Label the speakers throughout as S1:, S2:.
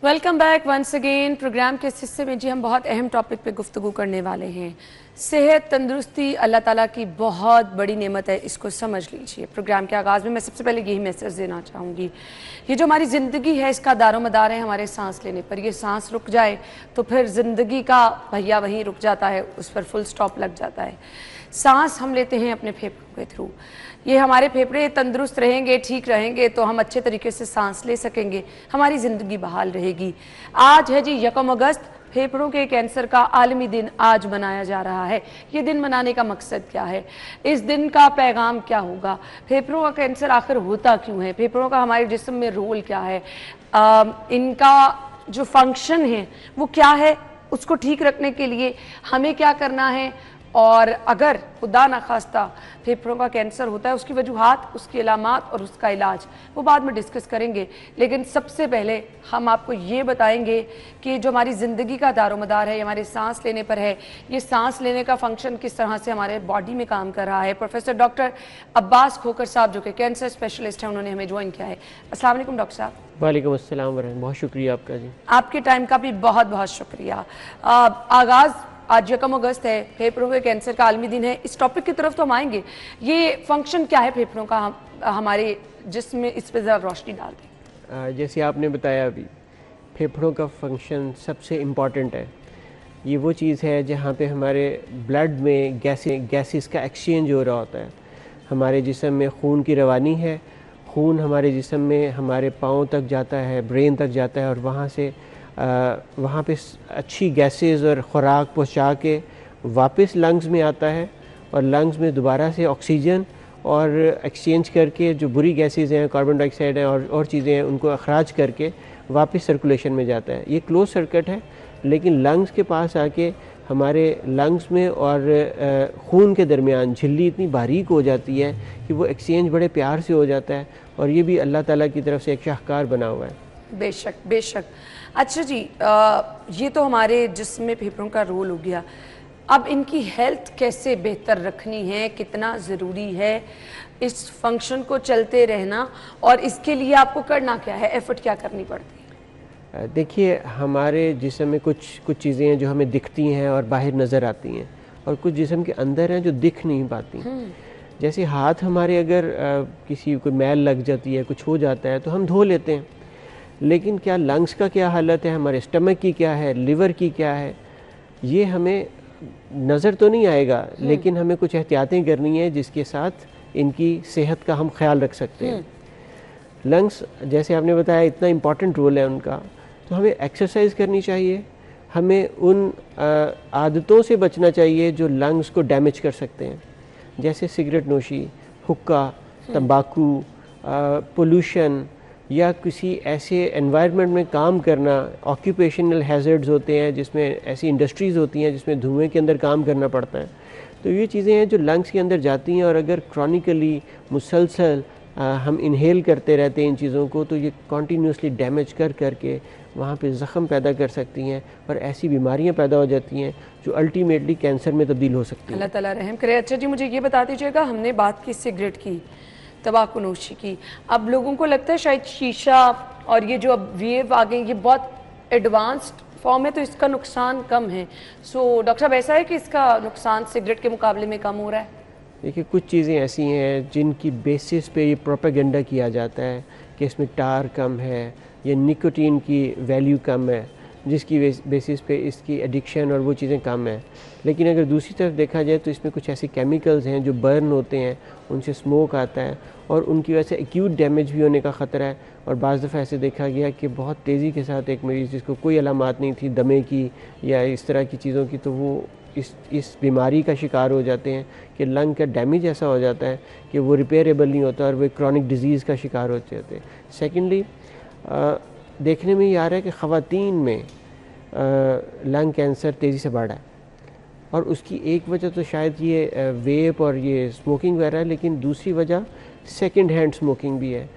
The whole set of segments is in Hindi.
S1: Welcome back once again. Program के इस हिस्से में जी हम बहुत अहम टॉपिक पे गुफ्तगू करने वाले हैं। सेहत तंदुरुस्ती अल्लाह ताला की बहुत बड़ी नेमत है, इसको समझ लीजिए। प्रोग्राम के आगाज़ में मैं सबसे पहले यही मैसेज देना चाहूँगी, ये जो हमारी ज़िंदगी है इसका दारोमदार है हमारे सांस लेने पर। ये सांस रुक जाए तो फिर ज़िंदगी का भैया वहीं रुक जाता है, उस पर फुल स्टॉप लग जाता है। सांस हम लेते हैं अपने फेफड़ों के थ्रू। ये हमारे फेफड़े तंदुरुस्त रहेंगे, ठीक रहेंगे तो हम अच्छे तरीके से सांस ले सकेंगे, हमारी ज़िंदगी बहाल रहेगी। आज है जी 1 अगस्त, फेफड़ों के कैंसर का आलमी दिन आज मनाया जा रहा है। ये दिन मनाने का मकसद क्या है, इस दिन का पैगाम क्या होगा, फेफड़ों का कैंसर आखिर होता क्यों है, फेफड़ों का हमारे जिस्म में रोल क्या है, इनका जो फंक्शन है वो क्या है, उसको ठीक रखने के लिए हमें क्या करना है, और अगर खुदा ना खास्ता फेफड़ों का कैंसर होता है उसकी वजूहात, उसकी अलामात और उसका इलाज वो बाद में डिस्कस करेंगे। लेकिन सबसे पहले हम आपको ये बताएंगे कि जो हमारी ज़िंदगी का दारोमदार है, ये हमारे सांस लेने पर है। ये सांस लेने का फंक्शन किस तरह से हमारे बॉडी में काम कर रहा है। प्रोफेसर डॉक्टर अब्बास खोकर साहब जो कि कैंसर स्पेशलिस्ट हैं, उन्होंने हमें ज्वाइन किया है। अस्सलाम वालेकुम डॉक्टर साहब।
S2: वालेकुम अस्सलाम वरहमतुल्लाह। बहुत शुक्रिया आपका जी,
S1: आपके टाइम का भी बहुत बहुत शुक्रिया। आगाज़ आज 1 अगस्त है, फेफड़ों के कैंसर का आलमी दिन है। इस टॉपिक की तरफ तो हम आएंगे। ये फंक्शन क्या है फेफड़ों का हमारे जिस्म में, इस पर ज़रा रोशनी डाल दें।
S2: जैसे आपने बताया अभी, फेफड़ों का फंक्शन सबसे इम्पॉर्टेंट है। ये वो चीज़ है जहाँ पे हमारे ब्लड में गैसेस का एक्सचेंज हो रहा होता है। हमारे जिस्म में खून की रवानी है, खून हमारे जिस्म में हमारे पाँव तक जाता है, ब्रेन तक जाता है, और वहाँ पे अच्छी गैसेस और ख़ुराक पहुँचा के वापस लंग्स में आता है, और लंग्स में दोबारा से ऑक्सीजन और एक्सचेंज करके जो बुरी गैसेस हैं, कार्बन डाइऑक्साइड है और चीज़ें हैं, उनको अखराज करके वापस सर्कुलेशन में जाता है। ये क्लोज सर्किट है, लेकिन लंग्स के पास आके हमारे लंग्स में और खून के दरमियान झिल्ली इतनी बारीक हो जाती है कि वो एक्सचेंज बड़े प्यार से हो जाता है, और ये भी अल्लाह ताला की तरफ से एक शाहकार बना हुआ है।
S1: बेशक बेशक। अच्छा जी, ये तो हमारे जिस्म में फेफड़ों का रोल हो गया। अब इनकी हेल्थ कैसे बेहतर रखनी है, कितना ज़रूरी है इस फंक्शन को चलते रहना, और इसके लिए आपको करना क्या है, एफर्ट क्या करनी पड़ती है?
S2: देखिए, हमारे जिस्म में कुछ चीज़ें हैं जो हमें दिखती हैं और बाहर नज़र आती हैं, और कुछ जिस्म के अंदर हैं जो दिख नहीं पाती। जैसे हाथ हमारे अगर किसी कोई मैल लग जाती है, कुछ हो जाता है तो हम धो लेते हैं, लेकिन क्या लंग्स का क्या हालत है, हमारे स्टमक की क्या है, लिवर की क्या है, ये हमें नज़र तो नहीं आएगा, लेकिन हमें कुछ एहतियातें करनी है जिसके साथ इनकी सेहत का हम ख्याल रख सकते हैं। लंग्स, जैसे आपने बताया, इतना इम्पॉर्टेंट रोल है उनका, तो हमें एक्सरसाइज करनी चाहिए, हमें उन आदतों से बचना चाहिए जो लंग्स को डैमेज कर सकते हैं, जैसे सिगरेट नोशी, हुक्का, तंबाकू, पोल्यूशन, या किसी ऐसे एनवायरनमेंट में काम करना। ऑक्यूपेशनल हैज़र्ड्स होते हैं जिसमें ऐसी इंडस्ट्रीज़ होती हैं जिसमें धुएं के अंदर काम करना पड़ता है। तो ये चीज़ें हैं जो लंग्स के अंदर जाती हैं, और अगर क्रॉनिकली मुसलसल हम इनहेल करते रहते हैं इन चीज़ों को, तो ये कॉन्टीन्यूसली डैमेज करके वहाँ पे ज़ख़म पैदा कर सकती हैं, और ऐसी बीमारियाँ पैदा हो जाती हैं जो अल्टीमेटली कैंसर में तब्दील हो सकती हैं।
S1: अल्लाह ताला रहम करे। अच्छा जी, मुझे ये बता दीजिएगा, हमने बात की सिगरेट की, तंबाकू नोशी की, अब लोगों को लगता है शायद शीशा और ये जो अब वेव आ गई ये बहुत एडवांस्ड फॉर्म है तो इसका नुकसान कम है। सो डॉक्टर साहब, ऐसा है कि इसका नुकसान सिगरेट के मुकाबले में कम हो रहा है?
S2: देखिए, कुछ चीज़ें ऐसी हैं जिनकी बेसिस पे ये प्रोपेगेंडा किया जाता है कि इसमें टार कम है या निकोटीन की वैल्यू कम है, जिसकी बेसिस पे इसकी एडिक्शन और वो चीज़ें कम है। लेकिन अगर दूसरी तरफ देखा जाए तो इसमें कुछ ऐसे केमिकल्स हैं जो बर्न होते हैं, उनसे स्मोक आता है, और उनकी वजह से एक्यूट डैमेज भी होने का ख़तरा है। और बाज़ दफ़ा ऐसे देखा गया कि बहुत तेज़ी के साथ एक मरीज़ जिसको कोई अलामात नहीं थी दमे की या इस तरह की चीज़ों की, तो वो इस बीमारी का शिकार हो जाते हैं कि लंग का डैमेज ऐसा हो जाता है कि वो रिपेयरेबल नहीं होता, और वो क्रॉनिक डिजीज़ का शिकार हो जाते हैं। सेकेंडली, देखने में ये आ रहा है कि ख़वातीन में लंग कैंसर तेज़ी से बढ़ा है, और उसकी एक वजह तो शायद ये वेप और ये स्मोकिंग वगैरह है, लेकिन दूसरी वजह सेकंड हैंड स्मोकिंग भी है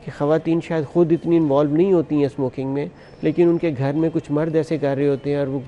S2: कि ख़वातीन शायद ख़ुद इतनी इन्वॉल्व नहीं होती हैं स्मोकिंग में, लेकिन उनके घर में कुछ मर्द ऐसे कर रहे होते हैं, और वो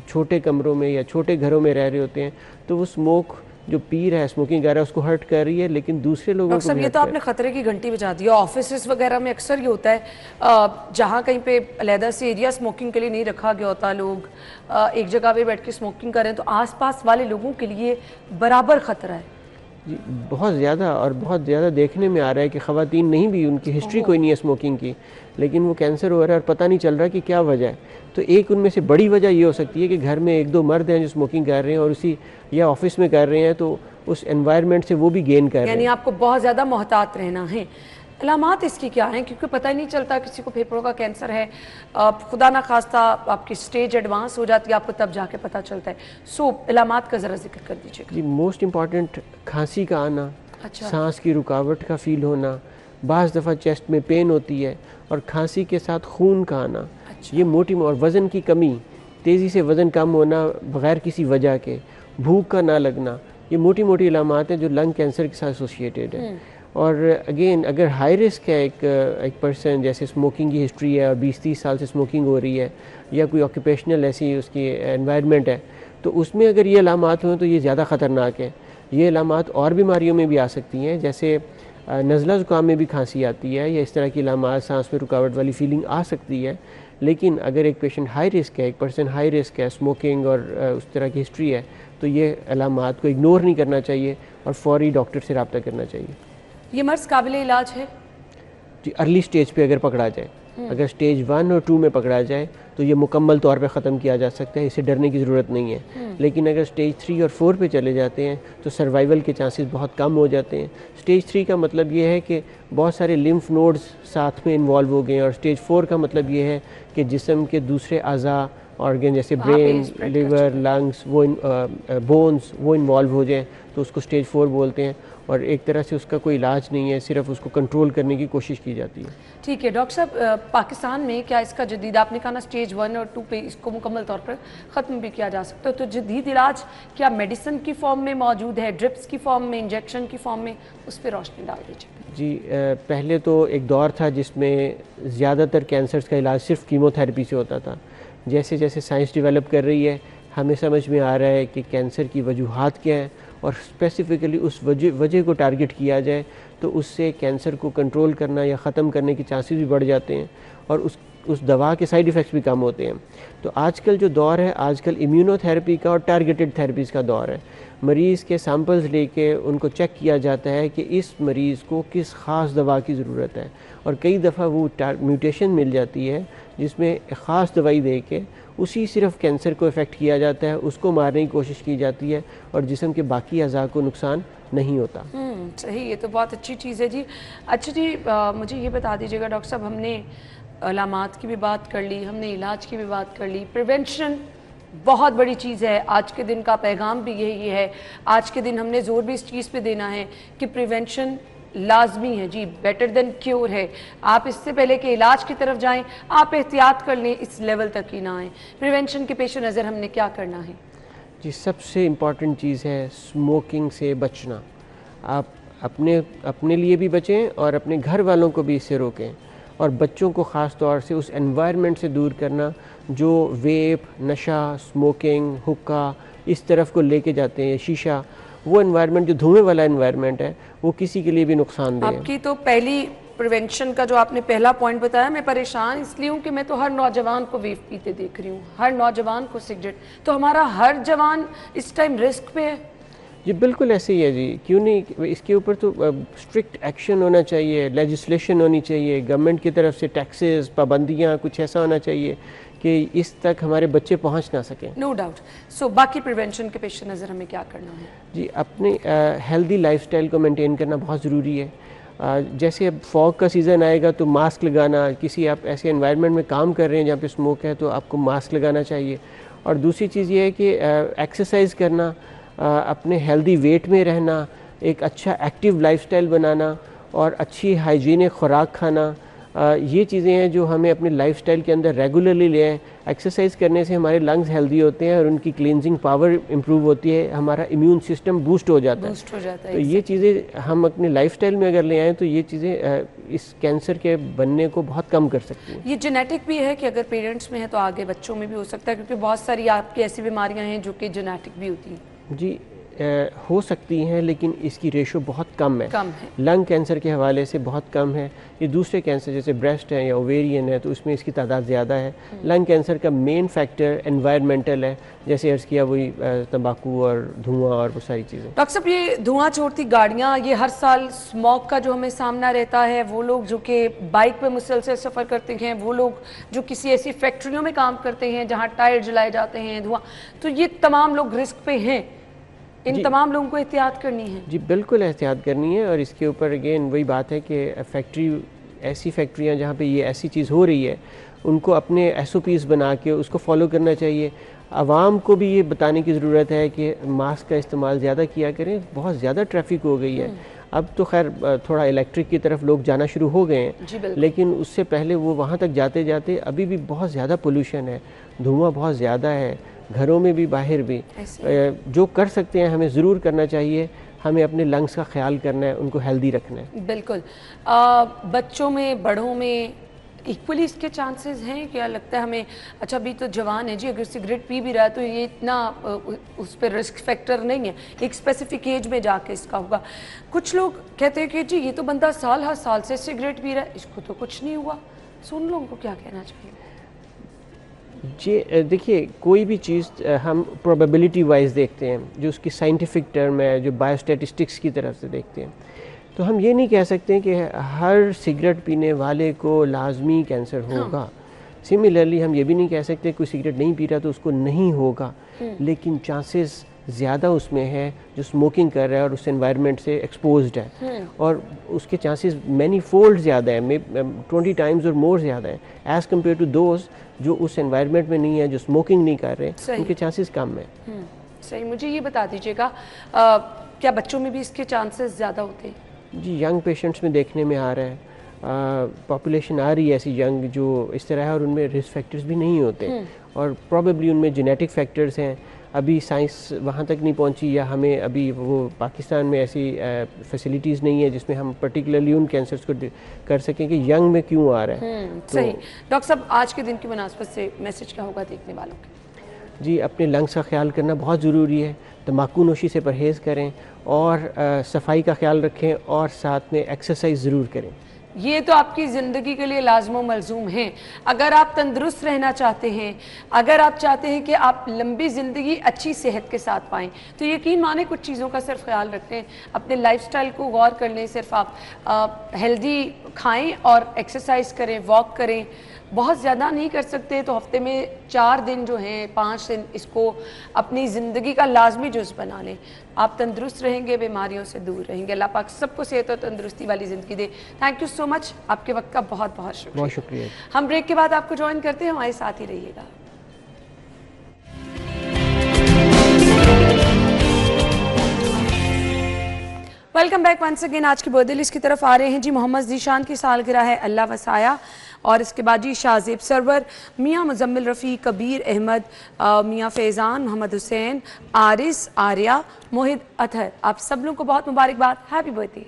S2: छोटे कमरों में या छोटे घरों में रह रहे होते हैं, तो वो स्मोक जो पी रहा है, स्मोकिंग कर रहा है, उसको हर्ट कर रही है, लेकिन दूसरे लोगों
S1: डॉक्टर
S2: को
S1: साहब
S2: भी
S1: ये
S2: हर्ट
S1: तो
S2: कर
S1: आपने खतरे की घंटी बजा दी है। ऑफिस वगैरह में अक्सर ये होता है जहाँ कहीं पे अलहदा से एरिया स्मोकिंग के लिए नहीं रखा गया होता, लोग एक जगह पे बैठ के स्मोकिंग करें तो आसपास वाले लोगों के लिए बराबर खतरा है।
S2: जी, बहुत ज़्यादा, और बहुत ज़्यादा देखने में आ रहा है कि ख़वातीन नहीं भी, उनकी हिस्ट्री कोई नहीं है स्मोकिंग की, लेकिन वो कैंसर हो रहा है और पता नहीं चल रहा कि क्या वजह है। तो एक उनमें से बड़ी वजह ये हो सकती है कि घर में एक दो मर्द हैं जो स्मोकिंग कर रहे हैं और उसी या ऑफिस में कर रहे हैं, तो उस एनवायरनमेंट से वो भी गेन कर रहे
S1: यानी
S2: हैं।
S1: आपको बहुत ज़्यादा मोहतात रहना है। अलामात इसकी क्या हैं, क्योंकि पता ही नहीं चलता किसी को फेफड़ों का कैंसर है, खुदा ना खास्ता आपकी स्टेज एडवांस हो जाती है, आपको तब जाके पता चलता है। सो अलामात का ज़रा जिक्र कर दीजिएगा।
S2: जी, मोस्ट इम्पॉर्टेंट खांसी का आना,
S1: अच्छा।
S2: सांस की रुकावट का फील होना, बाज़ दफ़ा चेस्ट में पेन होती है, और खांसी के साथ खून का आना।
S1: अच्छा।
S2: ये मोटी, और वज़न की कमी, तेज़ी से वज़न कम होना बग़ैर किसी वजह के, भूख का ना लगना, ये मोटी मोटी अलामात हैं जो लंग कैंसर के साथ एसोसिएटेड है। और अगेन अगर हाई रिस्क है एक पर्सन, जैसे स्मोकिंग की हिस्ट्री है और 20-30 साल से स्मोकिंग हो रही है, या कोई ऑक्यूपेशनल ऐसी उसकी एनवायरनमेंट है, तो उसमें अगर ये अलामात हों तो ये ज़्यादा ख़तरनाक है। ये अलामात और बीमारियों में भी आ सकती हैं, जैसे नज़ला ज़ुकाम में भी खांसी आती है, या इस तरह की अलामात, सांस में रुकावट वाली फीलिंग आ सकती है। लेकिन अगर एक पेशेंट हाई रिस्क है, एक पर्सन हाई रिस्क है, स्मोकिंग और उस तरह की हिस्ट्री है, तो ये अलामात को इग्नोर नहीं करना चाहिए और फ़ौरी डॉक्टर से रब्ता करना चाहिए।
S1: ये मर्ज़ काबिल इलाज है?
S2: जी, अर्ली स्टेज पे अगर पकड़ा जाए, अगर स्टेज 1 और 2 में पकड़ा जाए तो ये मुकम्मल तौर पे ख़त्म किया जा सकता है, इसे डरने की ज़रूरत नहीं है। लेकिन अगर स्टेज 3 और 4 पे चले जाते हैं तो सर्वाइवल के चांसेस बहुत कम हो जाते हैं। स्टेज 3 का मतलब ये है कि बहुत सारे लिम्फ नोड्स साथ में इन्वॉल्व हो गए हैं, और स्टेज 4 का मतलब ये है कि जिस्म के दूसरे अज़ा, ऑर्गन जैसे ब्रेन, लिवर, लंग्स, वो बोन्स वो इन्वॉल्व हो जाएँ, तो उसको स्टेज 4 बोलते हैं। और एक तरह से उसका कोई इलाज नहीं है, सिर्फ उसको कंट्रोल करने की कोशिश की जाती है।
S1: ठीक है डॉक्टर साहब, पाकिस्तान में क्या इसका जदीद, आपने कहा ना स्टेज 1 और 2 पे इसको मुकम्मल तौर पर ख़त्म भी किया जा सकता है, तो जदीद इलाज क्या मेडिसिन की फॉर्म में मौजूद है, ड्रिप्स की फॉर्म में, इंजेक्शन की फॉर्म में? उस पर रोशनी डाल दीजिए।
S2: जी, पहले तो एक दौर था जिसमें ज़्यादातर कैंसर्स का इलाज सिर्फ कीमोथेरेपी से होता था। जैसे जैसे साइंस डेवलप कर रही है, हमें समझ में आ रहा है कि कैंसर की वजूहात क्या हैं, और स्पेसिफ़िकली उस वजह को टारगेट किया जाए तो उससे कैंसर को कंट्रोल करना या ख़त्म करने के चांसेस भी बढ़ जाते हैं, और उस दवा के साइड इफ़ेक्ट्स भी कम होते हैं। तो आजकल जो दौर है, आजकल इम्यूनोथेरेपी का और टारगेटेड थेरेपीज़ का दौर है। मरीज़ के सैम्पल्स लेके उनको चेक किया जाता है कि इस मरीज़ को किस ख़ास दवा की ज़रूरत है, और कई दफ़ा वो म्यूटेशन मिल जाती है जिसमें एक ख़ास दवाई दे के उसी सिर्फ कैंसर को इफ़ेक्ट किया जाता है, उसको मारने की कोशिश की जाती है, और जिस्म के बाकी अज़ा को नुकसान नहीं होता।
S1: सही, ये तो बहुत अच्छी चीज़ है जी। अच्छा जी, मुझे ये बता दीजिएगा डॉक्टर साहब, हमने अलामात की भी बात कर ली, हमने इलाज की भी बात कर ली, प्रिवेंशन बहुत बड़ी चीज़ है। आज के दिन का पैगाम भी यही है। आज के दिन हमने जोर भी इस चीज़ पे देना है कि प्रिवेंशन लाजमी है जी, बेटर देन क्योर है। आप इससे पहले कि इलाज की तरफ जाएं, आप एहतियात कर लें, इस लेवल तक ही ना आएँ। प्रिवेंशन के पेश नज़र हमने क्या करना है? जी,
S2: सबसे इम्पॉर्टेंट चीज़ है स्मोकिंग से बचना। आप अपने लिए भी बचें और अपने घर वालों को भी इससे रोकें, और बच्चों को ख़ास तौर से उस एनवायरनमेंट से दूर करना जो वेप, नशा, स्मोकिंग, हुक्का इस तरफ को लेके जाते हैं, शीशा, वो एनवायरनमेंट जो धुएं वाला एनवायरनमेंट है वो किसी के लिए भी नुकसानदेह है।
S1: आपकी तो पहली प्रिवेंशन का जो आपने पहला पॉइंट बताया, मैं परेशान इसलिए हूँ कि मैं तो हर नौजवान को वेप पीते देख रही हूँ, हर नौजवान को सिगरेट। तो हमारा हर जवान इस टाइम रिस्क पे है।
S2: जी बिल्कुल ऐसे ही है जी, क्यों नहीं। इसके ऊपर तो स्ट्रिक्ट एक्शन होना चाहिए, लेजिस्लेशन होनी चाहिए, गवर्नमेंट की तरफ से टैक्सेस, पाबंदियाँ, कुछ ऐसा होना चाहिए कि इस तक हमारे बच्चे पहुंच ना सकें।
S1: No doubt. सो बाकी प्रिवेंशन के पेश नज़र हमें क्या करना है?
S2: जी, अपनी हेल्दी लाइफस्टाइल को मेंटेन करना बहुत ज़रूरी है। जैसे अब फॉग का सीज़न आएगा तो मास्क लगाना, किसी आप ऐसे एनवायरनमेंट में काम कर रहे हैं जहाँ पे स्मोक है तो आपको मास्क लगाना चाहिए। और दूसरी चीज़ ये है कि एक्सरसाइज करना, अपने हेल्दी वेट में रहना, एक अच्छा एक्टिव लाइफस्टाइल बनाना और अच्छी हाइजीनिक खुराक खाना, ये चीज़ें हैं जो हमें अपने लाइफस्टाइल के अंदर रेगुलरली ले आएँ। एक्सरसाइज करने से हमारे लंग्स हेल्दी होते हैं और उनकी क्लींजिंग पावर इम्प्रूव होती है, हमारा इम्यून सिस्टम बूस्ट हो जाता है। तो ये चीज़ें हम अपने लाइफस्टाइल में अगर ले आएँ तो ये चीज़ें इस कैंसर के बनने को बहुत कम कर सकती हैं।
S1: ये जेनेटिक भी है कि अगर पेरेंट्स में है तो आगे बच्चों में भी हो सकता है, क्योंकि बहुत सारी आपकी ऐसी बीमारियाँ हैं जो कि जेनेटिक भी होती हैं।
S2: जी, हो सकती हैं, लेकिन इसकी रेशो बहुत कम है। लंग कैंसर के हवाले से बहुत कम है। ये दूसरे कैंसर जैसे ब्रेस्ट है या ओवेरियन है तो उसमें इसकी तादाद ज़्यादा है। लंग कैंसर का मेन फैक्टर एनवायरमेंटल है, जैसे अर्ज़ किया वही तंबाकू और धुआं और वो सारी चीज़ें।
S1: डॉक्टर साहब, ये धुआं छोड़ती गाड़ियाँ, ये हर साल स्मॉग का जो हमें सामना रहता है, वो लोग जो कि बाइक पे मुसलसल सफ़र करते हैं, वो लोग जो किसी ऐसी फैक्ट्रियों में काम करते हैं जहाँ टायर जलाए जाते हैं, धुआं, तो ये तमाम लोग रिस्क पे हैं। इन तमाम लोगों को एहतियात करनी है।
S2: जी बिल्कुल एहतियात करनी है। और इसके ऊपर अगेन वही बात है कि ऐसी फैक्ट्रियाँ जहाँ पे ये ऐसी चीज़ हो रही है उनको अपने SOPs बना के उसको फॉलो करना चाहिए। आवाम को भी ये बताने की ज़रूरत है कि मास्क का इस्तेमाल ज़्यादा किया करें। बहुत ज़्यादा ट्रैफिक हो गई है। अब तो खैर थोड़ा इलेक्ट्रिक की तरफ लोग जाना शुरू हो गए हैं, लेकिन उससे पहले वो वहाँ तक जाते जाते अभी भी बहुत ज़्यादा पोल्यूशन है, धुआं बहुत ज़्यादा है, घरों में भी बाहर भी। जो कर सकते हैं हमें ज़रूर करना चाहिए। हमें अपने लंग्स का ख्याल करना है, उनको हेल्दी रखना है।
S1: बिल्कुल। बच्चों में, बड़ों में इक्वली इसके चांसेस हैं? क्या लगता है हमें? अच्छा, अभी तो जवान है जी, अगर सिगरेट पी भी रहा है तो ये इतना उस पर रिस्क फैक्टर नहीं है, एक स्पेसिफिक एज में जाके इसका होगा। कुछ लोग कहते हैं कि जी ये तो बंदा साल हर साल से सिगरेट पी रहा है, इसको तो कुछ नहीं हुआ। सो उन लोगों को क्या कहना चाहिए?
S2: जी देखिए, कोई भी चीज़ हम प्रोबेबिलिटी वाइज देखते हैं, जो उसकी साइंटिफिक टर्म है, जो बायोस्टैटिस्टिक्स की तरफ से देखते हैं, तो हम ये नहीं कह सकते कि हर सिगरेट पीने वाले को लाजमी कैंसर होगा। सिमिलरली हम ये भी नहीं कह सकते कोई सिगरेट नहीं पी रहा तो उसको नहीं होगा, लेकिन चांसेस ज़्यादा उसमें है जो स्मोकिंग कर रहा है और उस एनवायरनमेंट से एक्सपोज्ड है, और उसके चांसेस मैनी फोल्ड ज़्यादा है, 20 टाइम्स और मोर ज़्यादा है एज़ कम्पेयर टू दोज जो उस एनवायरनमेंट में नहीं है, जो स्मोकिंग नहीं कर रहे, उनके चांसेस कम है।
S1: सही। मुझे ये बता दीजिएगा, क्या बच्चों में भी इसके चांसेस ज़्यादा होते हैं?
S2: जी, यंग पेशेंट्स में देखने में आ रहा है। पॉपुलेशन आ रही है ऐसी यंग जो इस तरह है, और उनमें रिस्क फैक्टर्स भी नहीं होते, और प्रॉबेबली उनमें जेनेटिक फैक्टर्स हैं। अभी साइंस वहाँ तक नहीं पहुँची, या हमें अभी वो पाकिस्तान में ऐसी फैसिलिटीज़ नहीं है जिसमें हम पर्टिकुलरली उन कैंसर्स को कर सकें कि यंग में क्यों आ रहा है।
S1: तो सही। डॉक्टर साहब, आज के दिन की मुनासबत से मैसेज क्या होगा देखने वालों के?
S2: जी, अपने लंग्स का ख्याल करना बहुत ज़रूरी है। तम्बाकू नोशी से परहेज़ करें, और सफाई का ख्याल रखें, और साथ में एक्सरसाइज ज़रूर करें।
S1: ये तो आपकी ज़िंदगी के लिए लाज़िम मलज़ूम है। अगर आप तंदुरुस्त रहना चाहते हैं, अगर आप चाहते हैं कि आप लंबी ज़िंदगी अच्छी सेहत के साथ पाएँ, तो यकीन माने कुछ चीज़ों का सिर्फ ख्याल रखें, अपने लाइफस्टाइल को गौर कर लें। सिर्फ आप हेल्दी खाएं और एक्सरसाइज करें, वॉक करें। बहुत ज़्यादा नहीं कर सकते तो हफ्ते में 4 दिन जो हैं, 5 दिन, इसको अपनी ज़िंदगी का लाजमी जुज़ बना लें। आप तंदुरुस्त रहेंगे, बीमारियों से दूर रहेंगे। अल्लाह पाक सबको सेहत और तंदुरुस्ती वाली ज़िंदगी दे। थैंक यू सो मच, आपके वक्त का बहुत बहुत शुक्रिया।
S2: बहुत शुक्रिया। हम
S1: ब्रेक के बाद आपको ज्वाइन करते हैं, हमारे साथ ही रहिएगा। Welcome back once again. आज की बर्थ लिस्ट की तरफ आ रहे हैं जी। मोहम्मद जीशान की सालगिरह है, अल्लाह वसाया, और इसके बाद जी शाहजेब सरवर, मियाँ मुजम्मिल रफ़ी, कबीर अहमद, मियाँ फैज़ान, मोहम्मद हुसैन, आरिस, आर्या, मोहित अतहर, आप सब लोगों को बहुत मुबारकबाद। Happy birthday.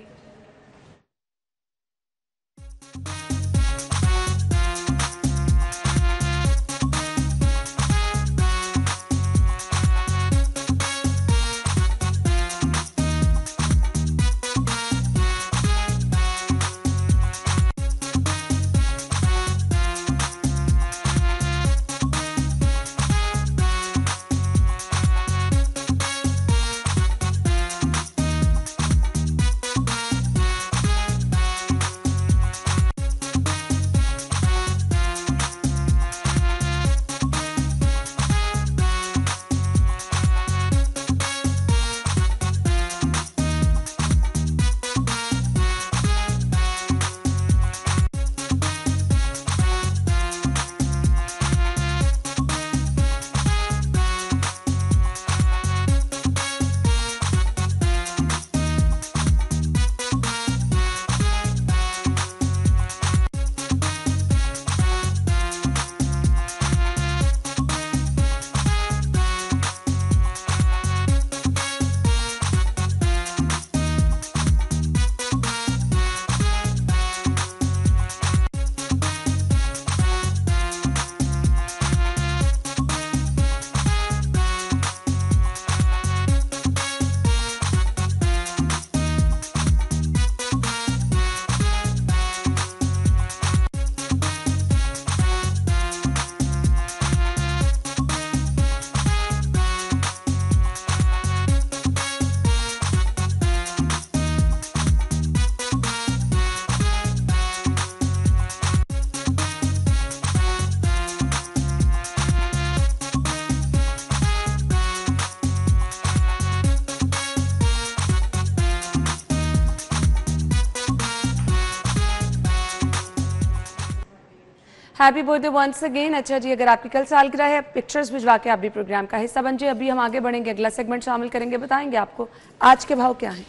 S1: Happy birthday once again. अच्छा जी, अगर आपकी कल सालगिरह है, पिक्चर्स भिजवा के आप भी प्रोग्राम का हिस्सा बन जाइए। अभी हम आगे बढ़ेंगे, अगला सेगमेंट शामिल करेंगे, बताएंगे आपको आज के भाव क्या हैं।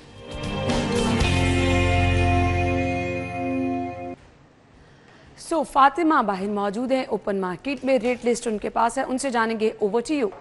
S1: सो फातिमा बाहिर मौजूद हैं ओपन मार्केट में, रेट लिस्ट उनके पास है, उनसे जानेंगे। Over to you.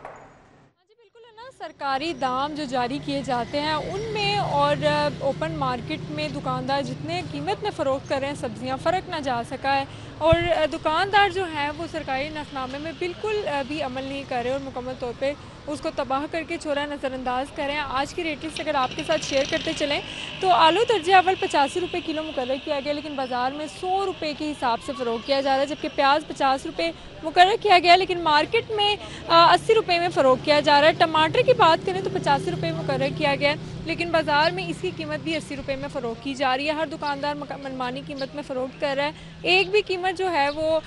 S3: सरकारी दाम जो जारी किए जाते हैं उनमें और ओपन मार्केट में दुकानदार जितने कीमत में फ़रोख्त कर रहे हैं सब्ज़ियाँ, फ़र्क ना जा सका है और दुकानदार जो हैं वो सरकारी नफनामे में बिल्कुल भी अमल नहीं कर रहे और मुकम्मल तौर पे उसको तबाह करके छोड़ा नज़रअंदाज कर रहे हैं। आज की रेट लिस्ट अगर आपके साथ शेयर करते चलें तो आलू दर्जे अव्वल 85 रुपये किलो मुकर्रर किया गया, लेकिन बाज़ार में 100 रुपये के हिसाब से फ़रोख्त किया जा रहा है, जबकि प्याज 50 रुपये मुकर्रर किया गया, लेकिन मार्केट में 80 रुपये में फ़रोख्त किया जा रहा है। टमाटर की बात करें तो 85 रुपये मुकर्रर किया गया है, लेकिन बाज़ार में इसकी कीमत भी 80 रुपये में फ़रोख्त की जा रही है। हर दुकानदार मनमानी कीमत में फ़रोख्त कर रहा है। एक भी कीमत जो है वो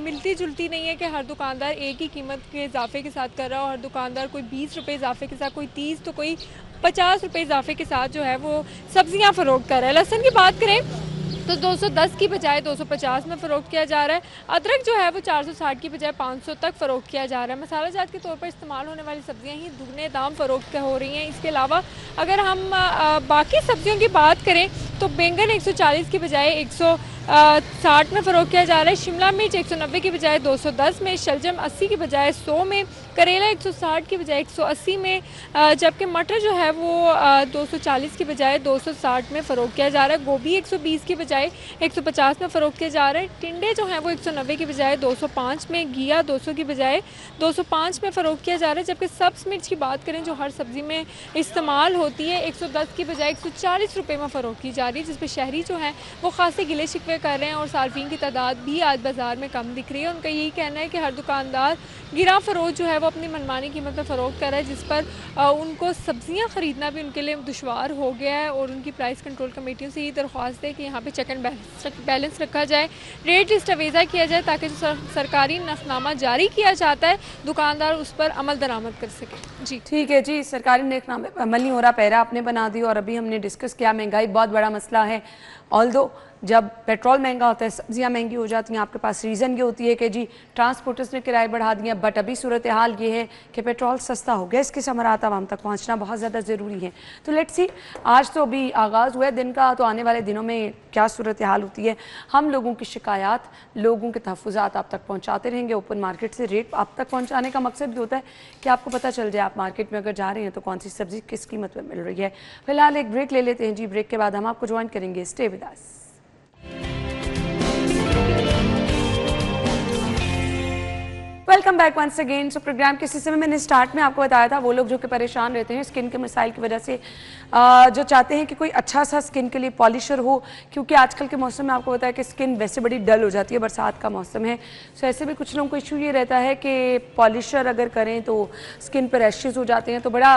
S3: मिलती जुलती नहीं है कि हर दुकानदार एक ही कीमत के इजाफे के साथ कर रहा है और हर दुकानदार कोई 20 रुपये इजाफे के साथ, कोई 30 तो कोई 50 रुपये इजाफे के साथ जो है वो सब्जियां फ़रोख्त कर रहा है। लहसुन की बात करें तो 210 की बजाय 250 में फ़रोख्त किया जा रहा है। अदरक जो है वो 460 की बजाय 500 तक फ़रोख्त किया जा रहा है। मसाला जात के तौर पर इस्तेमाल होने वाली सब्जियां ही दुगने दाम फ़रोख्त हो रही हैं। इसके अलावा अगर हम बाकी सब्जियों की बात करें तो बैंगन 140 की बजाय 160 में फ़रोख्त किया जा रहा है। शिमला मिर्च 190 की बजाय 210 में, शलजम 80 की बजाय 100 में, करेला 160 की बजाय 180 में, जबकि मटर जो है वो 240 की बजाय 260 में फ़रोख्त किया जा रहा है। गोभी 120 की बजाय 150 में फ़रोख्त किया जा रहा है। टिंडे जो हैं वो 190 की बजाय 205 में, घिया 200 की बजाय 205 में फ़रोख्त किया जा रहा है। जबकि सब्ज़ मिर्च की बात करें जो हर सब्ज़ी में इस्तेमाल होती है 110 की बजाय 140 रुपये में फ़रोख्त की जा रही है, जिस पर शहरी जो हैं वो ख़ासे गिले शिकवे कर रहे हैं और सार्फिन की तादाद भी आज बाज़ार में कम दिख रही है। उनका यही कहना है कि हर दुकानदार गिरा फ़रोख्त जो है वो अपनी मनमानी कीमत में फ़रोख्त कर रहा है, जिस पर उनको सब्ज़ियाँ ख़रीदना भी उनके लिए दुशवार हो गया है और उनकी प्राइस कंट्रोल कमेटियों से ये दरख्वास्त है कि यहाँ पे चेक एंड बैलेंस रखा जाए, रेट लिस्ट अवेज़ा किया जाए, ताकि जो सरकारी नफनामा जारी किया जाता है दुकानदार उस पर अमल दरामद कर सके। जी
S1: ठीक है जी, सरकारी नेकनामे पर अमल नहीं हो रहा, पैरा आपने बना दी और अभी हमने डिस्कस किया महंगाई बहुत बड़ा मसला है। ऑल्दो जब पेट्रोल महंगा होता है, सब्जियां महंगी हो जाती हैं, आपके पास रीज़न ये होती है कि जी ट्रांसपोर्टर्स ने किराए बढ़ा दिए, बट अभी सूरत हाल ये है कि पेट्रोल सस्ता हो गया, इसके समरात आवाम तक पहुंचना बहुत ज़्यादा ज़रूरी है। तो लेट्स सी, आज तो अभी आगाज़ हुआ है दिन का, तो आने वाले दिनों में क्या सूरत हाल होती है, हम लोगों की शिकायत, लोगों के तहफ़्फ़ुज़ात आप तक पहुँचाते रहेंगे। ओपन मार्केट से रेट आप तक पहुँचाने का मकसद भी होता है कि आपको पता चल जाए आप मार्केट में अगर जा रहे हैं तो कौन सी सब्ज़ी किस कीमत में मिल रही है। फिलहाल एक ब्रेक ले लेते हैं जी, ब्रेक के बाद हम आपको ज्वाइन करेंगे। Stay with us. Welcome back once again. So program के सिलसिले में मैंने स्टार्ट में आपको बताया था वो लोग जो कि परेशान रहते हैं स्किन के मसाइल की वजह से, जो चाहते हैं कि कोई अच्छा सा स्किन के लिए पॉलिशर हो, क्योंकि आजकल के मौसम में आपको बताया कि स्किन वैसे बड़ी डल हो जाती है, बरसात का मौसम है। सो ऐसे भी कुछ लोगों को इशू ये रहता है कि पॉलिशर अगर करें तो स्किन पर रैशेज़ हो जाते हैं। तो बड़ा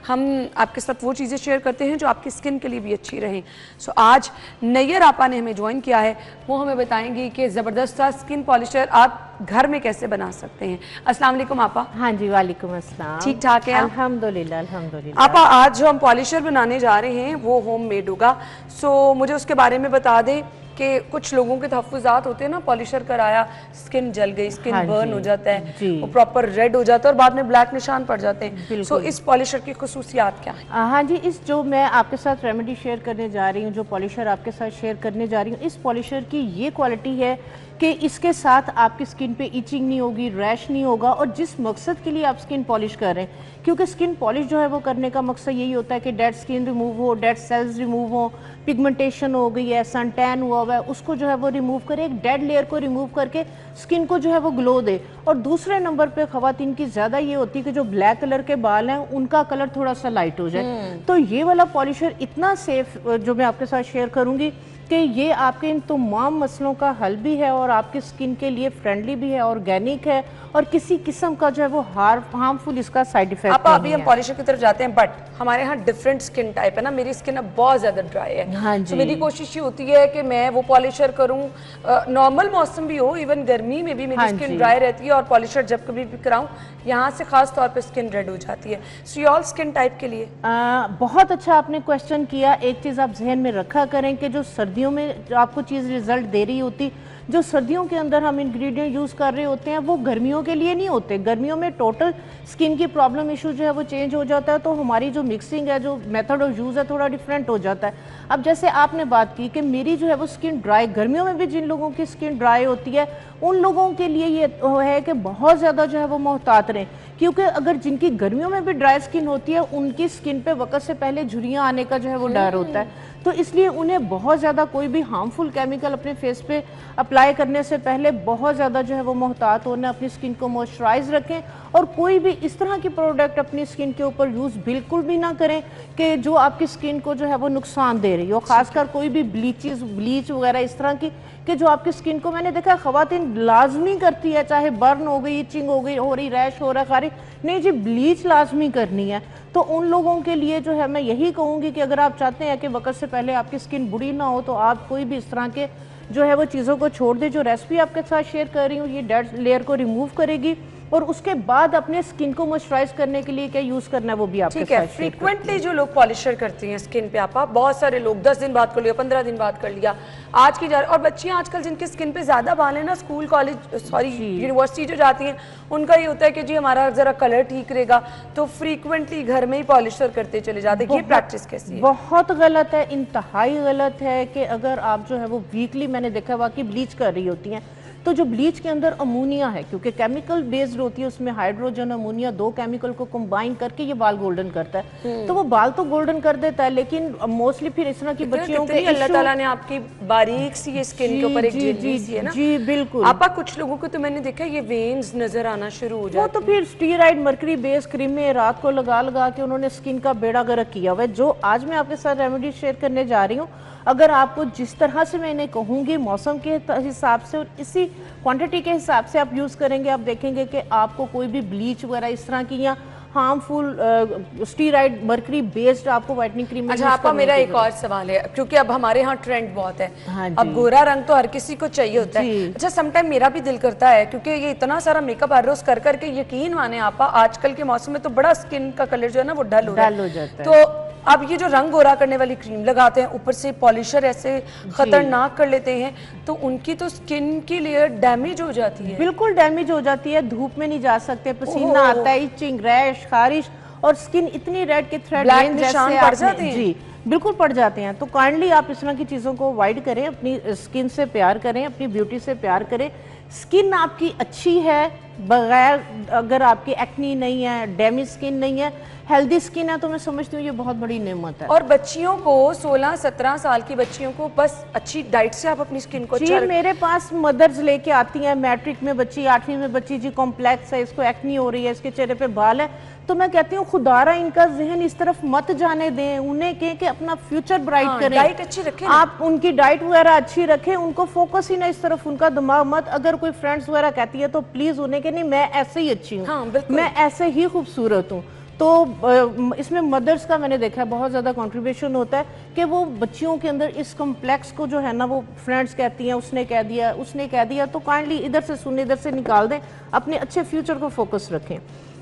S1: हम आपके साथ वो चीज़ें शेयर करते हैं जो आपकी स्किन के लिए भी अच्छी रहें। सो आज नैयर आपा ने हमें ज्वाइन किया है, वो हमें बताएंगी कि ज़बरदस्त सा स्किन पॉलिशर आप घर में कैसे बना सकते हैं। अस्सलाम वालेकुम आपा।
S4: हाँ जी, वालेकुम अस्सलाम।
S1: ठीक ठाक है
S4: अल्हम्दुलिल्लाह अल्हम्दुलिल्लाह।
S1: आपा, आज जो हम पॉलिशर बनाने जा रहे हैं वो होम मेड होगा। सो मुझे उसके बारे में बता दें कि कुछ लोगों के तहफ़्फ़ुज़ात होते हैं ना, पॉलिशर कराया, स्किन जल गई, स्किन बर्न हो जाता है, वो प्रॉपर रेड हो जाता है और बाद में ब्लैक निशान पड़ जाते हैं। सो इस पॉलिशर की खुसूसियात क्या है?
S4: हाँ जी, इस जो मैं आपके साथ रेमेडी शेयर करने जा रही हूँ, जो पॉलिशर आपके साथ शेयर करने जा रही हूँ, इस पॉलिशर की ये क्वालिटी है कि इसके साथ आपकी स्किन पे इचिंग नहीं होगी, रैश नहीं होगा। और जिस मकसद के लिए आप स्किन पॉलिश कर रहे हैं, क्योंकि स्किन पॉलिश जो है वो करने का मकसद यही होता है कि डेड स्किन रिमूव हो, डेड सेल्स रिमूव हो, पिगमेंटेशन हो गई है, सन टैन हुआ हुआ है, उसको जो है वो रिमूव करे, एक डेड लेयर को रिमूव करके स्किन को जो है वो ग्लो दे। और दूसरे नंबर पे ख़वातीन की ज़्यादा ये होती है कि जो ब्लैक कलर के बाल हैं उनका कलर थोड़ा सा लाइट हो जाए। तो ये वाला पॉलिशर इतना सेफ जो मैं आपके साथ शेयर करूँगी कि ये आपके इन तमाम मसलों का हल भी है और आपकी स्किन के लिए फ्रेंडली भी है, ऑर्गेनिक है और किसी किस्म का जो है वो हार्मफुल इसका साइड इफेक्ट नहीं है।
S1: अभी हम पॉलिशर की तरफ जाते हैं, बट हमारे यहाँ डिफरेंट स्किन टाइप है ना, मेरी स्किन अब बहुत ज़्यादा ड्राई है।
S4: हाँ जी।
S1: तो मेरी कोशिश ये होती है कि मैं वो पॉलिशर करूँ, नॉर्मल मौसम भी हो, इवन गर्मी में भी मेरी स्किन ड्राई रहती है और पॉलिशर जब कभी भी कराऊँ यहाँ से खास तौर पे स्किन रेड हो जाती है। सो ऑल स्किन टाइप के लिए
S4: बहुत अच्छा आपने क्वेश्चन किया। एक चीज़ आप जहन में रखा करें कि जो सर्दी सर्दियों में जो आपको चीज़ रिजल्ट दे रही होती, जो सर्दियों के अंदर हम इंग्रेडिएंट यूज़ कर रहे होते हैं वो गर्मियों के लिए नहीं होते। गर्मियों में टोटल स्किन की प्रॉब्लम इशू जो है वो चेंज हो जाता है, तो हमारी जो मिक्सिंग है, जो मेथड ऑफ यूज़ है, थोड़ा डिफरेंट हो जाता है। अब जैसे आपने बात की कि मेरी जो है वो स्किन ड्राई, गर्मियों में भी जिन लोगों की स्किन ड्राई होती है उन लोगों के लिए ये है कि बहुत ज़्यादा जो है वो मोहतात रहें, क्योंकि अगर जिनकी गर्मियों में भी ड्राई स्किन होती है उनकी स्किन पे वक्त से पहले झुर्रियाँ आने का जो है वो डर होता है, तो इसलिए उन्हें बहुत ज़्यादा कोई भी हार्मफुल केमिकल अपने फेस पे अप्लाई करने से पहले बहुत ज़्यादा जो है वो मोहतात होना, अपनी स्किन को मॉइस्चराइज रखें और कोई भी इस तरह की प्रोडक्ट अपनी स्किन के ऊपर यूज़ बिल्कुल भी ना करें कि जो आपकी स्किन को जो है वो नुकसान दे रही हो। ख़ासकर कोई भी ब्लीच वगैरह इस तरह की कि जो आपकी स्किन को, मैंने देखा ख़वातीन लाजमी करती है, चाहे बर्न हो गई, इचिंग हो गई, हो रही, रैश हो रहा है, खारिश नहीं जी, ब्लीच लाजमी करनी है। तो उन लोगों के लिए जो है मैं यही कहूँगी कि अगर आप चाहते हैं कि वक्त से पहले आपकी स्किन बुरी ना हो तो आप कोई भी इस तरह के जो है वो चीज़ों को छोड़ दें। जो रेसिपी आपके साथ शेयर कर रही हूँ ये डेड लेयर को रिमूव करेगी और उसके बाद अपने स्किन को मॉइस्चराइज करने के लिए क्या यूज़ करना है वो भी आपके साथ।
S1: फ्रीक्वेंटली जो लोग पॉलिशर करती हैं स्किन पे, आप बहुत सारे लोग 10 दिन बाद कर लिया, 15 दिन बाद कर लिया, आज की और बच्चियां आजकल जिनकी स्किन पे ज्यादा बाल है ना, स्कूल कॉलेज यूनिवर्सिटी जो जाती हैं उनका ये होता है कि जी हमारा जरा कलर ठीक रहेगा, तो फ्रीक्वेंटली घर में ही पॉलिशर करते चले जाते हैं। ये प्रैक्टिस कैसी है?
S4: बहुत गलत है, इंतहाई गलत है कि अगर आप जो है वो वीकली, मैंने देखा वाकई ब्लीच कर रही होती हैं, तो जो ब्लीच के अंदर अमोनिया है, क्योंकि केमिकल बेस्ड होती है, उसमें हाइड्रोजन अमोनिया दो केमिकल को कंबाइन करके ये बाल गोल्डन करता है, तो वो बाल तो गोल्डन कर देता है, लेकिन मोस्टली फिर इस तरह की बच्चियों के
S1: अल्लाह ताला ने आपकी बारीक सी स्किन के ऊपर एक झिल्ली सी है ना।
S4: जी बिल्कुल।
S1: आपा कुछ लोगों को तो मैंने देखा ये वेन्स नजर आना शुरू हो जाते हैं,
S4: वो तो फिर स्टीराइड मर्करी बेस क्रीम में रात को लगा लगा के उन्होंने स्किन का बेड़ा गर्क किया हुआ है। जो आज मैं आपके साथ रेमेडी शेयर करने जा रही हूँ, अगर आपको जिस तरह से मैंने कहूँगी मौसम के हिसाब से और इसी क्वांटिटी के हिसाब से आप यूज़ करेंगे, आप देखेंगे कि आपको कोई भी ब्लीच वगैरह इस तरह की या हार्मफुल स्टीराइड मर्करी बेस्ड आपको व्हाइटनिंग क्रीम।
S1: अच्छा आपका मेरा एक और सवाल है, क्योंकि अब हमारे यहाँ ट्रेंड बहुत है, हाँ अब गोरा रंग तो हर किसी को चाहिए होता है। अच्छा समटाइम मेरा भी दिल करता है, क्योंकि ये इतना सारा मेकअप हर रोज कर करके यकीन माने आपा आजकल के मौसम में तो बड़ा स्किन का कलर जो है ना वो डल हो जाता है। तो अब ये जो रंग गोरा करने वाली क्रीम लगाते हैं, ऊपर से पॉलिशर ऐसे खतरनाक कर लेते हैं, तो उनकी तो स्किन की लेयर डैमेज हो जाती है।
S4: बिल्कुल डैमेज हो जाती है, धूप में नहीं जा सकते, पसीना आता है, इचिंग, रैश, खारिश और स्किन इतनी रेड के थ्रेड
S1: निशान पड़ जाते हैं।
S4: जी बिल्कुल पड़ जाते हैं। तो काइंडली आप इस तरह की चीज़ों को अवॉइड करें, अपनी स्किन से प्यार करें, अपनी ब्यूटी से प्यार करें। स्किन आपकी अच्छी है, बगैर अगर आपकी एक्नी नहीं है, डैमेज स्किन नहीं है, हेल्दी स्किन है, तो मैं समझती हूँ ये बहुत बड़ी नेमत है।
S1: और बच्चियों को 16-17 साल की बच्चियों को बस अच्छी डाइट से आप अपनी स्किन को
S4: जी मेरे पास मदर्स लेके आती हैं, मैट्रिक में बच्ची, 8वीं में बच्ची, जी कॉम्प्लेक्स है, इसको एक्नी हो रही है, इसके चेहरे पे बाल है, तो मैं कहती हूँ खुदारा इनका जहन इस तरफ मत जाने दें, उन्हें कहें कि अपना फ्यूचर ब्राइट करें,
S1: डाइट अच्छी रखें,
S4: आप उनकी डाइट वगैरह अच्छी रखें, उनको फोकस ही ना इस तरफ, उनका दिमाग मत, अगर कोई फ्रेंड्स वगैरह कहती है तो प्लीज उन्हें कि नहीं मैं ऐसे ही अच्छी हूँ, मैं ऐसे ही खूबसूरत हूँ। तो इसमें मदर्स का मैंने देखा है बहुत ज़्यादा कंट्रीब्यूशन होता है कि वो बच्चियों के अंदर इस कॉम्प्लेक्स को जो है ना, वो फ्रेंड्स कहती हैं उसने कह दिया, उसने कह दिया, तो काइंडली इधर से सुने, इधर से निकाल दें, अपने अच्छे फ्यूचर को फोकस रखें।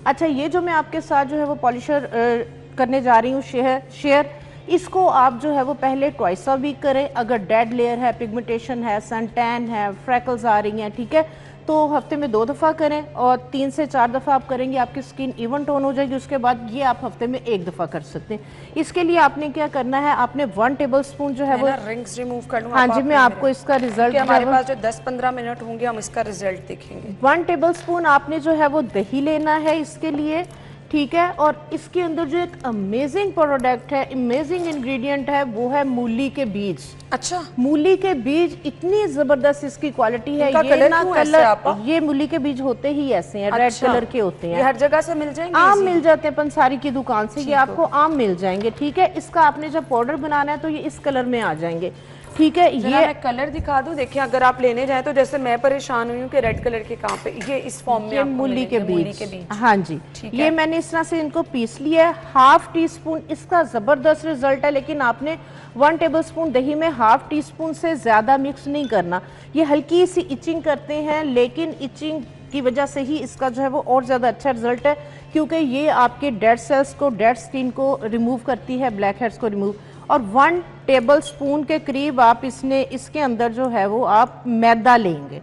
S4: अच्छा ये जो मैं आपके साथ जो है वो पॉलिशर करने जा रही हूँ शेयर, इसको आप जो है वो पहले ट्वाइस अ वीक करें। अगर डेड लेयर है, पिगमेंटेशन है, सन टैन है, फ्रैकल्स आ रही हैं, ठीक है, तो हफ्ते में 2 दफ़ा करें और 3 से 4 दफ़ा आप करेंगे, आपकी स्किन इवन टोन हो जाएगी। उसके बाद ये आप हफ्ते में 1 दफ़ा कर सकते हैं। इसके लिए आपने क्या करना है, आपने 1 टेबलस्पून जो है वो
S1: रिंग्स रिमूव कर लूं।
S4: हाँ जी मैं आपको इसका रिजल्ट,
S1: हमारे पास जो 10-15 मिनट होंगे हम इसका रिजल्ट देखेंगे।
S4: 1 टेबलस्पून आपने जो है वो दही लेना है इसके लिए, ठीक है, और इसके अंदर जो एक अमेजिंग प्रोडक्ट है, अमेजिंग इंग्रेडिएंट है, वो है मूली के बीज।
S1: अच्छा
S4: मूली के बीज, इतनी जबरदस्त इसकी क्वालिटी है,
S1: ये ना कलर,
S4: ये मूली के बीज होते ही ऐसे हैं, रेड कलर के होते हैं,
S1: ये हर जगह से मिल जाएंगे,
S4: आम मिल जाते हैं पंसारी की दुकान से, ये आपको आम मिल जाएंगे, ठीक है। इसका आपने जब पाउडर बनाना है तो ये इस कलर में आ जाएंगे, ठीक है। ये
S1: मैं कलर दिखा दूं, देखिए अगर आप लेने जाए तो जैसे मैं परेशान हुई हूँ कि रेड कलर के कहाँ पे, ये इस फॉर्म में
S4: मूली के बीज, हाँ जी, ये मैंने इस तरह से इनको पीस लिया है। 1/2 टीस्पून, इसका जबरदस्त रिजल्ट है, लेकिन आपने 1 टेबलस्पून दही में 1/2 टीस्पून से ज्यादा मिक्स नहीं करना। ये हल्की सी इचिंग करते हैं, लेकिन इचिंग की वजह से ही इसका जो है वो और ज्यादा अच्छा रिजल्ट है, क्योंकि ये आपके डेड सेल्स को, डेड स्किन को रिमूव करती है, ब्लैक हेड्स को रिमूव। और 1 टेबल स्पून के करीब आप इसके अंदर जो है वो आप मैदा लेंगे,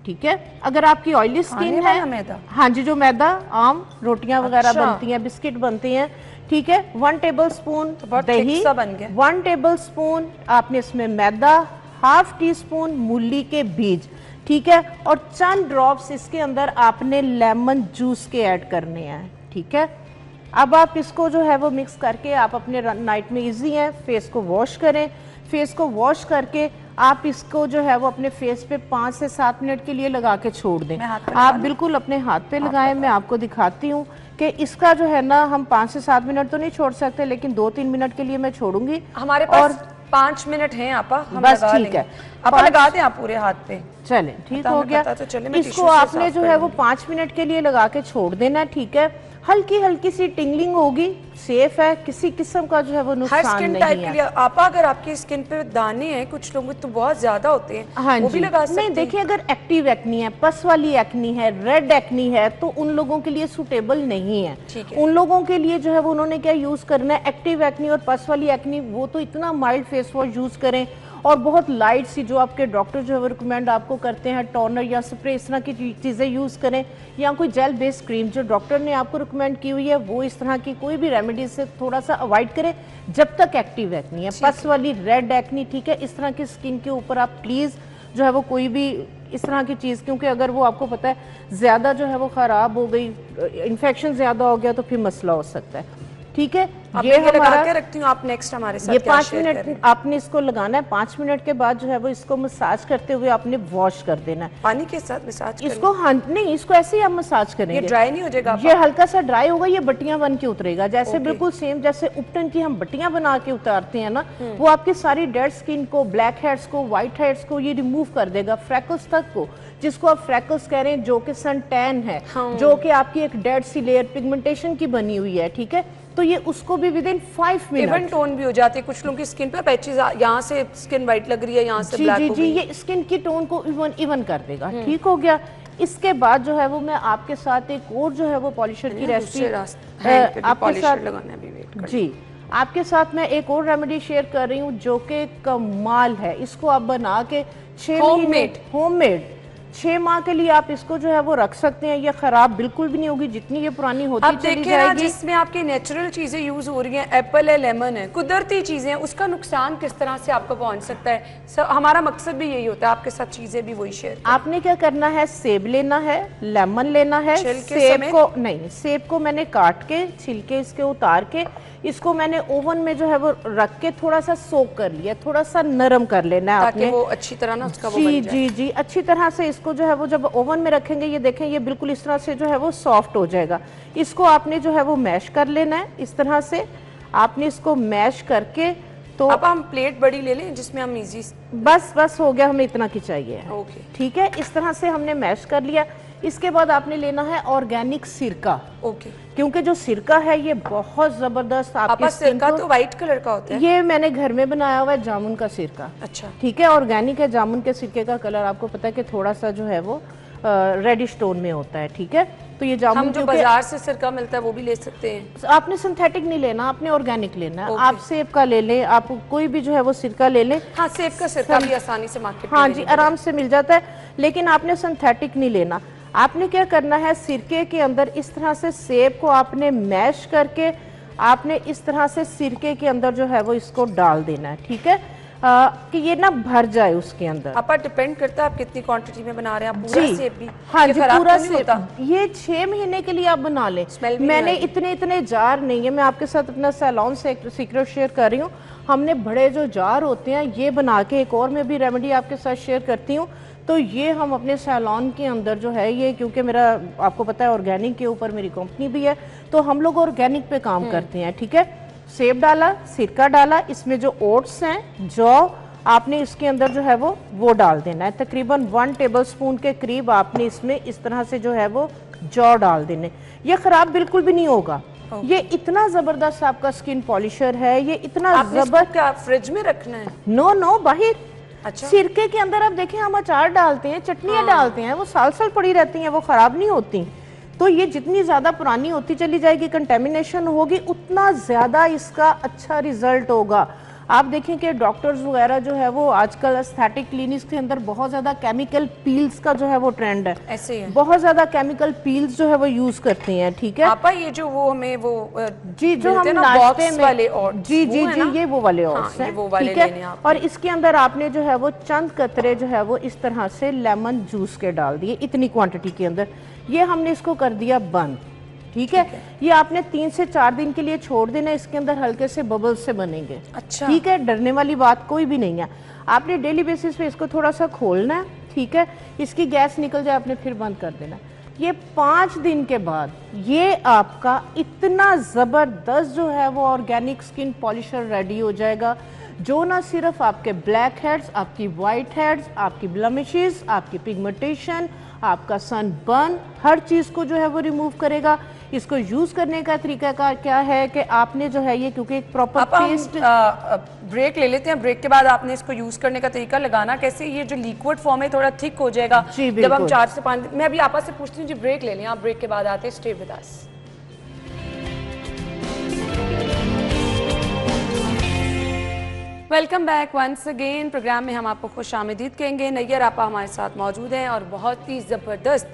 S4: ठीक है। अगर आपकी ऑयली स्किन है,
S1: मैदा,
S4: हाँ जी, जो मैदा आम रोटियां वगैरह
S1: अच्छा।
S4: बनती हैं, बिस्किट बनती हैं, ठीक है। 1 टेबल स्पून दही, 1 टेबल स्पून आपने इसमें मैदा, ½ टीस्पून मूली के बीज, ठीक है, और चंद ड्रॉप्स इसके अंदर आपने लेमन जूस के ऐड करने हैं, ठीक है। अब आप इसको जो है वो मिक्स करके आप अपने नाइट में इजी है, फेस को वॉश करें। फेस को वॉश करके आप इसको जो है वो अपने फेस पे 5 से 7 मिनट के लिए लगा के छोड़ दें। आप बिल्कुल अपने हाथ पे लगाएं। मैं आपको दिखाती हूँ कि इसका जो है ना, हम 5 से 7 मिनट तो नहीं छोड़ सकते, लेकिन 2-3 मिनट के लिए मैं छोड़ूंगी।
S1: हमारे पास 5 मिनट हैं आपा, हम
S4: बस
S1: लगा
S4: ठीक है,
S1: आप लगा दें आप पूरे हाथ पे।
S4: चलें, ठीक हो गया।
S1: तो
S4: इसको आपने जो है वो 5 मिनट के लिए लगा के छोड़ देना, ठीक है। हल्की हल्की सी टिंगलिंग होगी, सेफ है, किसी किस्म का जो है वो नुकसान नहीं है।
S1: के लिए आपा, अगर आपकी स्किन पे दाने हैं, कुछ लोगों तो बहुत ज्यादा होते हैं,
S4: हाँ
S1: वो भी लगा सकते हैं।
S4: नहीं, देखिए, अगर एक्टिव एक्नी है, पस वाली एक्नी है, रेड एक्नी है, तो उन लोगों के लिए सूटेबल नहीं है। उन लोगों के लिए जो है वो उन्होंने क्या यूज करना है, एक्टिव एक्नी और पस वाली एक्नी, वो तो इतना माइल्ड फेस वॉश यूज करें और बहुत लाइट सी, जो आपके डॉक्टर जो है वो रिकमेंड आपको करते हैं, टोनर या स्प्रे, इस तरह की चीज़ें यूज़ करें, या कोई जेल बेस्ड क्रीम जो डॉक्टर ने आपको रिकमेंड की हुई है, वो इस तरह की कोई भी रेमेडीज से थोड़ा सा अवॉइड करें जब तक एक्टिव एक्नी है। पस वाली, रेड एक्नी, ठीक है, इस तरह की स्किन के ऊपर आप प्लीज़ जो है वो कोई भी इस तरह की चीज़, क्योंकि अगर वो आपको पता है ज़्यादा जो है वो ख़राब हो गई, इन्फेक्शन ज़्यादा हो गया, तो फिर मसला हो सकता है, ठीक है।
S1: ये लगा के रखती हूँ, आप नेक्स्ट हमारे साथ
S4: ये 5 मिनट आपने इसको लगाना है। 5 मिनट के बाद जो है वो इसको मसाज करते हुए आपने वॉश कर देना है,
S1: पानी के साथ मसाज
S4: इसको। हाँ, नहीं, इसको ऐसे ही आप मसाज करेंगे,
S1: ये ड्राई नहीं हो जाएगा,
S4: ये हल्का सा ड्राई होगा, ये बट्टियां बन के उतरेगा, जैसे बिल्कुल सेम जैसे उपटन की हम बट्टियां बना के उतारते हैं ना, वो आपकी सारी डेड स्किन को, ब्लैक हेड्स को, व्हाइट हेड्स को ये रिमूव कर देगा, फ्रैकल्स तक को, जिसको आप फ्रैकल्स कह रहे हैं, जो कि सन टैन है, जो कि आपकी एक डेड सी लेयर पिगमेंटेशन की बनी हुई है, ठीक है, तो ये उसको भी with in 5 minute
S1: even tone भी हो जाती है। कुछ लोगों की स्किन पे पैचेस, यहाँ से स्किन वाइट लग रही है, यहाँ से ब्लैक हो गई।
S4: ये स्किन की टोन को इवन कर देगा, ठीक हो गया। इसके बाद जो है वो मैं आपके साथ एक और जो है वो पॉलिशर की रेसिपी आपके साथ
S1: लगाना है,
S4: जी, आपके साथ मैं एक और रेमेडी शेयर कर रही हूँ जो कि कमाल है। इसको आप बना के 6 महीने होममेड 6 माह के लिए आप इसको जो है वो रख सकते हैं। ये खराब बिल्कुल भी नहीं होगी, जितनी ये पुरानी होती चली जाएगी।
S1: जिसमें आपकी नेचुरल चीजें यूज हो रही हैं, एप्पल है, लेमन है, कुदरती चीजें हैं, उसका नुकसान किस तरह से आपको पहुंच सकता है। हमारा मकसद भी यही होता है, आपके साथ चीजें भी वही शेयर।
S4: आपने क्या करना है, सेब लेना है, लेमन लेना है, सेब को नहीं, सेब को मैंने काट के, छिलके इसके उतार के, इसको मैंने ओवन में जो है वो रख के थोड़ा सा सोक कर लिया, थोड़ा सा नरम कर लेना है
S1: ताकि वो अच्छी तरह ना उसका वो
S4: बन जाए। जी, अच्छी तरह से इसको जो है वो जब ओवन में रखेंगे, ये देखें, ये बिल्कुल इस तरह से जो है वो सॉफ्ट हो जाएगा। इसको आपने जो है वो मैश कर लेना है, इस तरह से आपने इसको मैश करके, तो
S1: अब हम प्लेट बड़ी ले लें जिसमें हम इजी,
S4: बस हो गया, हमें इतना की चाहिए,
S1: ओके,
S4: ठीक है। इस तरह से हमने मैश कर लिया। इसके बाद आपने लेना है ऑर्गेनिक सिरका,
S1: ओके,
S4: क्योंकि जो सिरका है ये बहुत जबरदस्त आपके
S1: सिरका तो व्हाइट कलर का होता है,
S4: ये मैंने घर में बनाया हुआ है जामुन का सिरका,
S1: अच्छा,
S4: ठीक है, ऑर्गेनिक है। जामुन के सिरके का कलर आपको पता है कि थोड़ा सा जो है वो रेडिश टोन में होता है, ठीक है। तो ये जामुन,
S1: हम जो बाजार से सिरका मिलता है वो भी ले सकते हैं।
S4: आपने सिंथेटिक नहीं लेना, आपने ऑर्गेनिक लेना है। आप सेब का ले लें, आप कोई भी जो है वो सिरका ले लें।
S1: हाँ, सेब का सिरका भी आसानी से मार्केट में,
S4: हाँ जी, आराम से मिल जाता है, लेकिन आपने सिंथेटिक नहीं लेना। आपने क्या करना है, सिरके के अंदर इस तरह से सेब को आपने मैश करके, आपने इस तरह से सिरके के अंदर जो है वो इसको डाल देना है, ठीक है, कि ये ना भर जाए उसके अंदर।
S1: आपा डिपेंड करता है आप कितनी क्वांटिटी में बना रहे हैं। पूरा सेब भी,
S4: हाँ जी, पूरा
S1: तो
S4: सेब, ये 6 महीने के लिए आप बना लें। मैंने इतने जार नहीं है, मैं आपके साथ अपना सैलॉन से सीक्रेट शेयर कर रही हूँ। हमने बड़े जो जार होते हैं ये बना के, एक और मैं भी रेमेडी आपके साथ शेयर करती हूँ। तो ये हम अपने सैलॉन के अंदर जो है ये, क्योंकि मेरा आपको पता है ऑर्गेनिक के ऊपर मेरी कंपनी भी है, तो हम लोग ऑर्गेनिक पे काम करते हैं, ठीक है। सेब डाला, सिरका डाला, इसमें जो ओट्स हैं, जौ, आपने इसके अंदर जो है वो डाल देना है। तकरीबन 1 टेबलस्पून के करीब आपने इसमें इस तरह से जो है वो जौ डाल देने। ये खराब बिल्कुल भी नहीं होगा। ये इतना जबरदस्त आपका स्किन पॉलिशर है, ये इतना जबरदस्त।
S1: फ्रिज में रखना है?
S4: नो बाहर।
S1: अच्छा।
S4: सिरके के अंदर आप देखें, हम अचार डालते हैं, चटनियाँ डालते हैं, वो साल पड़ी रहती हैं, वो खराब नहीं होती। तो ये जितनी ज़्यादा पुरानी होती चली जाएगी, कंटेमिनेशन होगी, उतना ज़्यादा इसका अच्छा रिजल्ट होगा। आप देखें कि डॉक्टर्स वगैरह जो है वो आजकल एस्थेटिक क्लिनिक्स के अंदर बहुत ज़्यादा केमिकल पील्स का जो है वो ट्रेंड है,
S1: ऐसे ही है।
S4: बहुत ज़्यादा केमिकल पील्स जो है वो यूज़ करती हैं, ठीक है।
S1: आपा ये जो वो हमें वो
S4: जी जो हम नाश्ते में वाले जी जी जी ये वो वाले ओट्स हैं, ठीक है। और इसके अंदर आपने जो है वो चंद कतरे जो है वो इस तरह से लेमन जूस के डाल दिए इतनी क्वांटिटी के अंदर, ये हमने इसको कर दिया बंद, ठीक है। ये आपने 3 से 4 दिन के लिए छोड़ देना, इसके अंदर हल्के से बबल्स से बनेंगे,
S1: अच्छा
S4: ठीक है। डरने वाली बात कोई भी नहीं है, आपने डेली बेसिस पे इसको थोड़ा सा खोलना है, ठीक है। इसकी गैस निकल जाए आपने फिर बंद कर देना। ये 5 दिन के बाद ये आपका इतना ज़बरदस्त जो है वो ऑर्गेनिक स्किन पॉलिशर रेडी हो जाएगा, जो ना सिर्फ आपके ब्लैक हेड्स, आपकी वाइट हेड्स, आपकी ब्लमिशेस, आपकी पिगमेंटेशन, आपका सन बर्न, हर चीज़ को जो है वो रिमूव करेगा। इसको यूज़ करने का तरीका का क्या है कि आपने जो है ये क्योंकि एक प्रॉपर पेस्ट,
S1: ब्रेक ले लेते हैं, ब्रेक के बाद आपने इसको यूज़ करने का तरीका लगाना कैसे, ये जो लिक्विड फॉर्म है थोड़ा थिक हो जाएगा जब हम 4 से 5 मैं अभी आपस से पूछती हूँ जी, ब्रेक ले लें आप, ब्रेक के बाद आते हैं, stay with us. Welcome back once again. Program में हम आपको खुश आमदीद कहेंगे। नैयर आपा हमारे साथ मौजूद हैं और बहुत ही ज़बरदस्त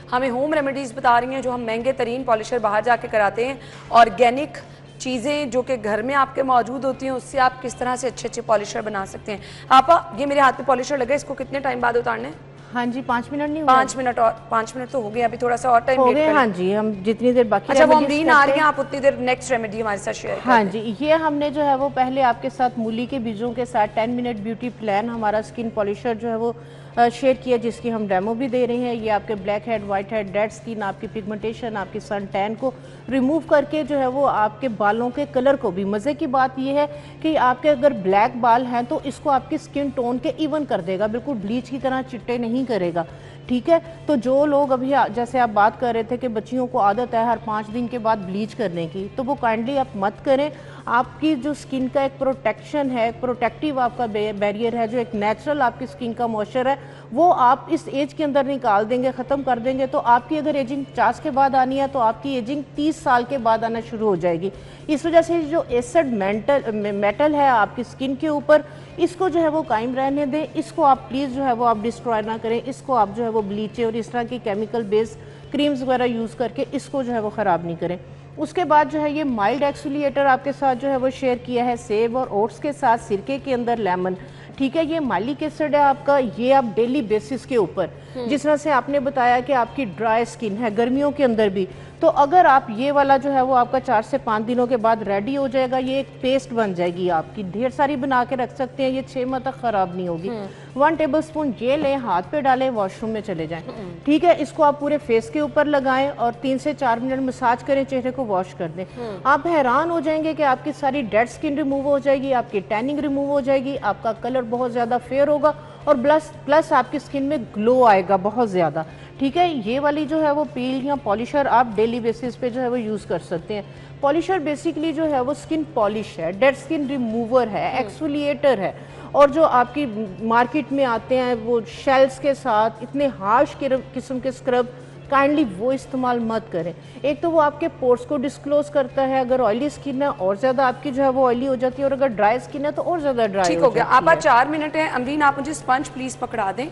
S1: हमें होम रेमेडीज़ बता रही हैं जो हम महंगे तरीन पॉलिशर बाहर जाके कराते हैं। ऑर्गेनिक चीज़ें जो कि घर में आपके मौजूद होती हैं उससे आप किस तरह से अच्छे अच्छे पॉलिशर बना सकते हैं। आपा ये मेरे हाथ में पॉलिशर लगा, इसको कितने टाइम बाद उतारना है?
S4: हाँ जी 5 मिनट नहीं,
S1: 5 मिनट और 5 मिनट तो हो गए, अभी थोड़ा सा और टाइम
S4: हो गए। हाँ जी हम जितनी देर बाकी,
S1: अच्छा वो अमरीन आ रही हैं, आप उतनी देर नेक्स्ट रेमेडी हमारे साथ शेयर करें।
S4: हाँ जी ये हमने जो है वो पहले आपके साथ मूली के बीजों के साथ 10 मिनट ब्यूटी प्लान हमारा स्किन पॉलिशर जो है वो शेयर किया, जिसकी हम डेमो भी दे रहे हैं। ये आपके black head, white head, dead skin, आपकी पिगमेंटेशन, आपकी सन टैन को रिमूव करके जो है वो आपके बालों के कलर को भी, मज़े की बात ये है कि आपके अगर ब्लैक बाल हैं तो इसको आपकी स्किन टोन के इवन कर देगा, बिल्कुल ब्लीच की तरह चिट्टे नहीं करेगा, ठीक है। तो जो लोग अभी जैसे आप बात कर रहे थे कि बच्चियों को आदत है हर 5 दिन के बाद ब्लीच करने की, तो वो काइंडली आप मत करें। आपकी जो स्किन का एक प्रोटेक्शन है, प्रोटेक्टिव आपका बैरियर है, जो एक नेचुरल आपकी स्किन का मॉइस्चर है, वो आप इस एज के अंदर निकाल देंगे, ख़त्म कर देंगे। तो आपकी अगर एजिंग 50 के बाद आनी है तो आपकी एजिंग 30 साल के बाद आना शुरू हो जाएगी। इस वजह से जो एसिड मेटल है आपकी स्किन के ऊपर, इसको जो है वो कायम रहने दें। इसको आप प्लीज़ जो है वो आप डिस्ट्रॉय ना करें। इसको आप जो है वो ब्लीच और इस तरह की केमिकल बेस्ड क्रीम्स वगैरह यूज़ करके इसको जो है वो ख़राब नहीं करें। उसके बाद जो है ये माइल्ड एक्सफोलिएटर आपके साथ जो है वो शेयर किया है, सेब और ओट्स के साथ सिरके के अंदर लेमन, ठीक है। ये मालिक एसिड है आपका, ये आप डेली बेसिस के ऊपर, जिस तरह से आपने बताया कि आपकी ड्राई स्किन है गर्मियों के अंदर भी, तो अगर आप ये वाला जो है वो आपका 4 से 5 दिनों के बाद रेडी हो जाएगा। ये एक पेस्ट बन जाएगी आपकी, ढेर सारी बना के रख सकते हैं, ये 6 माह तक ख़राब नहीं होगी। 1 टेबलस्पून ये लें, हाथ पे डालें, वॉशरूम में चले जाएं, ठीक है। इसको आप पूरे फेस के ऊपर लगाएं और 3 से 4 मिनट मसाज करें, चेहरे को वॉश कर दें। आप हैरान हो जाएंगे कि आपकी सारी डेड स्किन रिमूव हो जाएगी, आपकी टैनिंग रिमूव हो जाएगी, आपका कलर बहुत ज़्यादा फेयर होगा और प्लस आपकी स्किन में ग्लो आएगा बहुत ज़्यादा, ठीक है। ये वाली जो है वो पील या पॉलिशर आप डेली बेसिस पे जो है वो यूज़ कर सकते हैं। पॉलिशर बेसिकली जो है वो स्किन पॉलिश है, डेड स्किन रिमूवर है, एक्सफोलिएटर है। और जो आपकी मार्केट में आते हैं वो शेल्स के साथ इतने हार्श किस्म के स्क्रब, काइंडली वो इस्तेमाल मत करें। एक तो वो आपके पोर्स को डिस्क्लोज करता है, अगर ऑयली स्किन है और ज़्यादा आपकी जो है वो ऑयली हो जाती है, और अगर ड्राई स्किन है तो और ज़्यादा ड्राई
S1: ठीक हो गया। आप 4 मिनट है, अमरीन आप मुझे स्पंज प्लीज़ पकड़ा दें।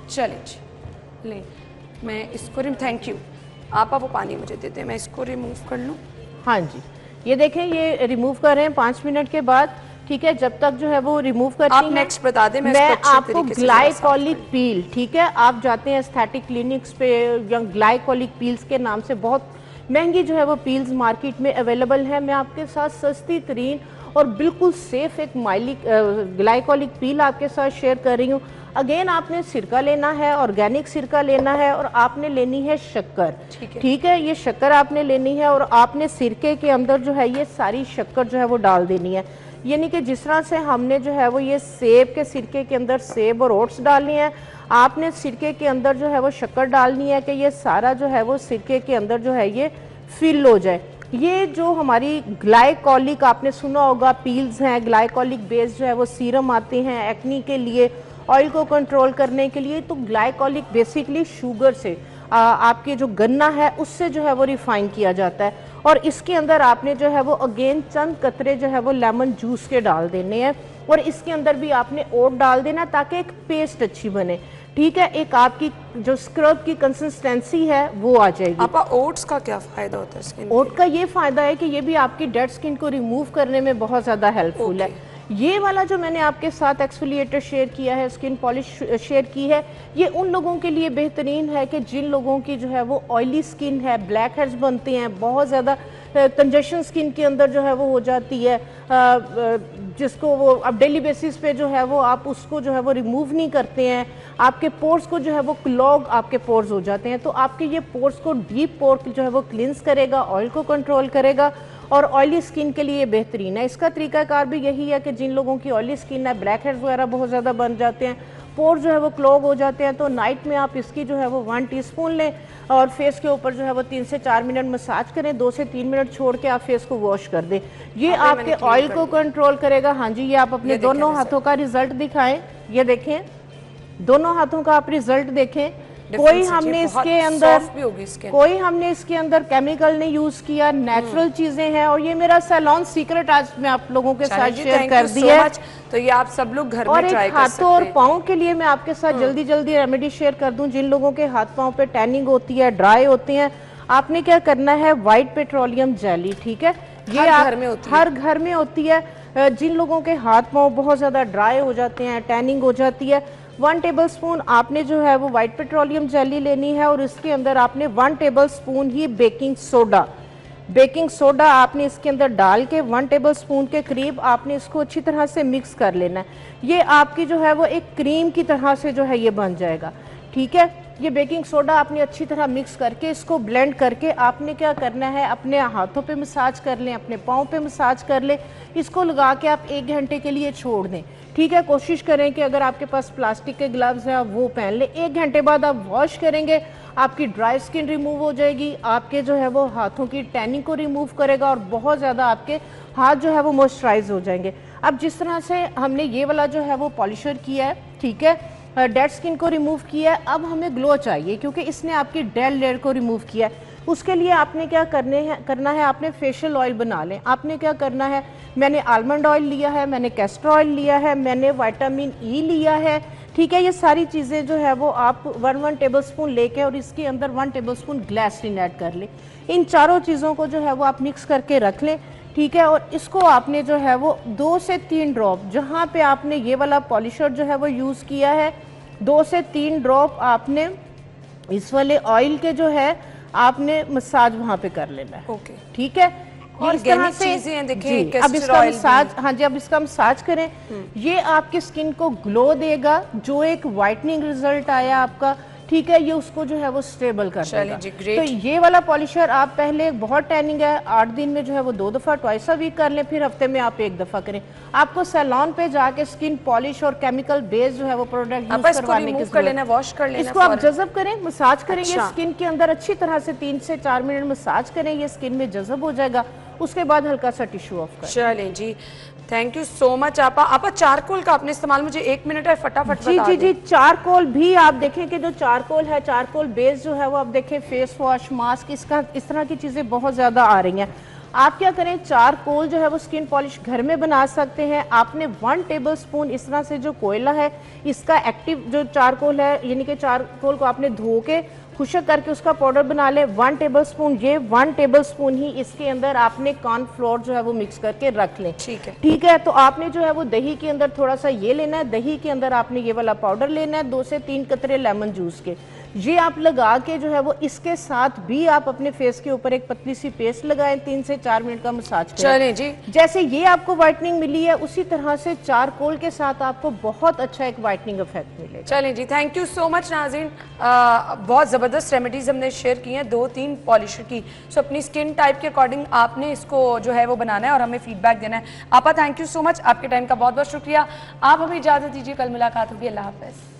S1: चलें जी लें, मैं इसको थैंक यू। आप वो पानी मुझे दे दें, मैं इसको रिमूव कर लूँ।
S4: हाँ जी ये देखें, ये रिमूव कर रहे हैं 5 मिनट के बाद, ठीक है। जब तक जो है वो रिमूव करती
S1: आप
S4: हैं,
S1: नेक्स्ट बता दें,
S4: मैं आपको ग्लाइकोलिक पील, ठीक है। आप जाते हैं एस्थेटिक क्लिनिक्स पे या ग्लाइकोलिक पील्स के नाम से बहुत महंगी जो है वो पील्स मार्केट में अवेलेबल है। मैं आपके साथ सस्ती तरीन और बिल्कुल सेफ एक ग्लाइकोलिक पील आपके साथ शेयर कर रही हूँ। अगेन आपने सिरका लेना है, ऑर्गेनिक सिरका लेना है, और आपने लेनी है शक्कर, ठीक है। ये शक्कर आपने लेनी है और आपने सिरके के अंदर जो है ये सारी शक्कर जो है वो डाल देनी है। यानी कि जिस तरह से हमने जो है वो ये सेब के सिरके के अंदर सेब और ओट्स डालनी है, आपने सिरके के अंदर जो है वो शक्कर डालनी है कि ये सारा जो है वो सिरके के अंदर जो है ये फिल हो जाए। ये जो हमारी ग्लाइकोलिक आपने सुना होगा पील्स हैं, ग्लाइकोलिक बेस जो है वो सीरम आते हैं एक्नी के लिए, ऑयल को कंट्रोल करने के लिए। तो ग्लाइकोलिक बेसिकली शुगर से आपके जो गन्ना है उससे जो है वो रिफाइन किया जाता है, और इसके अंदर आपने जो है वो अगेन चंद कतरे जो है वो लेमन जूस के डाल देने हैं और इसके अंदर भी आपने ओट डाल देना ताकि एक पेस्ट अच्छी बने। ठीक है, एक आपकी जो स्क्रब की कंसिस्टेंसी है वो आ जाएगी।
S1: आपा ओट्स का क्या फायदा होता है स्किन?
S4: ओट का ये फायदा है कि ये भी आपकी डेड स्किन को रिमूव करने में बहुत ज़्यादा हेल्पफुल है। ये वाला जो मैंने आपके साथ एक्सफोलिएटर शेयर किया है, स्किन पॉलिश शेयर की है, ये उन लोगों के लिए बेहतरीन है कि जिन लोगों की जो है वो ऑयली स्किन है, ब्लैक हेड्स बनते हैं, बहुत ज़्यादा कंजेशन स्किन के अंदर जो है वो हो जाती है, जिसको वो अब डेली बेसिस पे जो है वो आप उसको जो है वो रिमूव नहीं करते हैं, आपके पोर्स को जो है वो क्लॉग आपके पोर्स हो जाते हैं। तो आपके ये पोर्स को डीप पोर जो है वो क्लिनस करेगा, ऑयल को कंट्रोल करेगा और ऑयली स्किन के लिए बेहतरीन है। इसका तरीकाकार भी यही है कि जिन लोगों की ऑयली स्किन है, ब्लैक हेड्स वगैरह बहुत ज़्यादा बन जाते हैं, पोर जो है वो क्लॉग हो जाते हैं, तो नाइट में आप इसकी जो है वो 1 टीस्पून लें और फेस के ऊपर जो है वो 3 से 4 मिनट मसाज करें, 2 से 3 मिनट छोड़ के आप फेस को वॉश कर दें। ये आपके ऑयल को कंट्रोल करेगा। हाँ जी, ये आप अपने दोनों हाथों का रिजल्ट दिखाएं, ये देखें, दोनों हाथों का आप रिजल्ट देखें। कोई हमने इसके अंदर केमिकल नहीं यूज किया, नेचुरल चीजें हैं और ये मेरा सैलून सीक्रेट आज मैं आप लोगों के साथ शेयर कर दी है।
S1: तो ये आप सब लोग घर में ट्राई कर सकते हैं।
S4: और हाथों और पाँव के लिए मैं आपके साथ जल्दी जल्दी रेमेडी शेयर कर दूं। जिन लोगों के हाथ पाँव पे टैनिंग होती है, ड्राई होते हैं, आपने क्या करना है, व्हाइट पेट्रोलियम जेली, ठीक है, ये हर घर में होती है। जिन लोगों के हाथ पाँव बहुत ज्यादा ड्राई हो जाते हैं, टैनिंग हो जाती है, 1 टेबलस्पून आपने जो है वो व्हाइट पेट्रोलियम जेली लेनी है और इसके अंदर आपने 1 टेबलस्पून ही बेकिंग सोडा आपने इसके अंदर डाल के 1 टेबलस्पून के करीब आपने इसको अच्छी तरह से मिक्स कर लेना है। ये आपकी जो है वो एक क्रीम की तरह से जो है ये बन जाएगा। ठीक है, ये बेकिंग सोडा आपने अच्छी तरह मिक्स करके इसको ब्लेंड करके आपने क्या करना है, अपने हाथों पे मसाज कर लें, अपने पाँव पे मसाज कर लें। इसको लगा के आप 1 घंटे के लिए छोड़ दें। ठीक है, कोशिश करें कि अगर आपके पास प्लास्टिक के ग्लव्स हैं आप वो पहन लें। 1 घंटे बाद आप वॉश करेंगे, आपकी ड्राई स्किन रिमूव हो जाएगी, आपके जो है वो हाथों की टैनिंग को रिमूव करेगा और बहुत ज़्यादा आपके हाथ जो है वो मॉइस्चराइज हो जाएंगे। अब जिस तरह से हमने ये वाला जो है वो पॉलिशर किया है, ठीक है, डेड स्किन को रिमूव किया है, अब हमें ग्लो चाहिए क्योंकि इसने आपकी डेड लेयर को रिमूव किया है। उसके लिए आपने क्या करना है, आपने फेशियल ऑयल बना लें। आपने क्या करना है, मैंने आलमंड ऑयल लिया है, मैंने कैस्टर ऑयल लिया है, मैंने विटामिन ई लिया है। ठीक है, ये सारी चीज़ें जो है वो आप 1 टेबलस्पून लेके और इसके अंदर 1 टेबलस्पून ग्लिसरीन ऐड कर लें। इन चारों चीज़ों को जो है वो आप मिक्स करके रख लें। ठीक है, और इसको आपने जो है वो 2 से 3 ड्रॉप, जहाँ पे आपने ये वाला पॉलिशर जो है वो यूज़ किया है, 2 से 3 ड्रॉप आपने इस वाले ऑयल के जो है आपने मसाज वहाँ पे कर लेना है।
S1: ओके,
S4: ठीक है, और इस तरह से अब इसका मसाज, हाँ जी, अब इसका मसाज करें। ये आपकी स्किन को ग्लो देगा, जो एक वाइटनिंग रिजल्ट आया आपका, ठीक है, ये उसको जो है वो स्टेबल कर देगा। तो ये वाला पॉलिशर आप पहले, बहुत टैनिंग है, 8 दिन में जो है वो 2 दफ़ा ट्वाइस अ वीक कर लें, फिर हफ्ते में आप 1 दफ़ा करें। आपको सैलून पे जाके स्किन पॉलिश और केमिकल बेस जो है वो प्रोडक्ट यूज करवाने की
S1: कर लेना, वॉश कर लेना,
S4: इसको आप जज़ब करें, मसाज करें। ये स्किन के अंदर अच्छी तरह से 3 से 4 मिनट मसाज करें, ये स्किन में जज़ब हो जाएगा। उसके बाद हल्का सा टिश्यू ऑफ करें।
S1: चलें जी, थैंक यू सो मच। आपा चारकोल का आपने इस्तेमाल, मुझे 1 मिनट है, फटाफट बता दें।
S4: जी, चारकोल भी आप देखें कि जो चारकोल है, चारकोल बेस जो है वो आप देखें, फेस वॉश, मास्क, इसका इस तरह की चीज़ें बहुत ज़्यादा आ रही हैं। आप क्या करें, चारकोल जो है वो स्किन पॉलिश घर में बना सकते हैं। आपने 1 टेबलस्पून इस तरह से जो कोयला है, इसका एक्टिव जो चारकोल है, यानी कि चारकोल को आपने धो के खुशक करके उसका पाउडर बना ले। 1 टेबलस्पून, ये 1 टेबलस्पून ही इसके अंदर आपने कॉर्नफ्लोर जो है वो मिक्स करके रख लें। ठीक है, तो आपने जो है वो दही के अंदर थोड़ा सा ये लेना है, दही के अंदर आपने ये वाला पाउडर लेना है, 2 से 3 कतरे लेमन जूस के, ये आप लगा के जो है वो इसके साथ भी आप अपने फेस के ऊपर एक पतली सी पेस्ट लगाएं, 3 से 4 मिनट का मसाज करें।
S1: चलें जी,
S4: जैसे ये आपको व्हाइटनिंग मिली है, उसी तरह से चारकोल के साथ आपको बहुत अच्छा एक व्हाइटनिंग इफेक्ट मिलेगा।
S1: चलें जी, थैंक यू सो मच नाज़रीन। बहुत ज़बरदस्त रेमेडीज़ हमने शेयर की हैं, 2-3 पॉलिशर की। सो अपनी स्किन टाइप के अकॉर्डिंग आपने इसको जो है वो बनाना है और हमें फीडबैक देना है। आपा थैंक यू सो मच, आपके टाइम का बहुत बहुत शुक्रिया। आप हमें इजाज़त दीजिए, कल मुलाकात होगी। अल्लाह हाफ़िज़।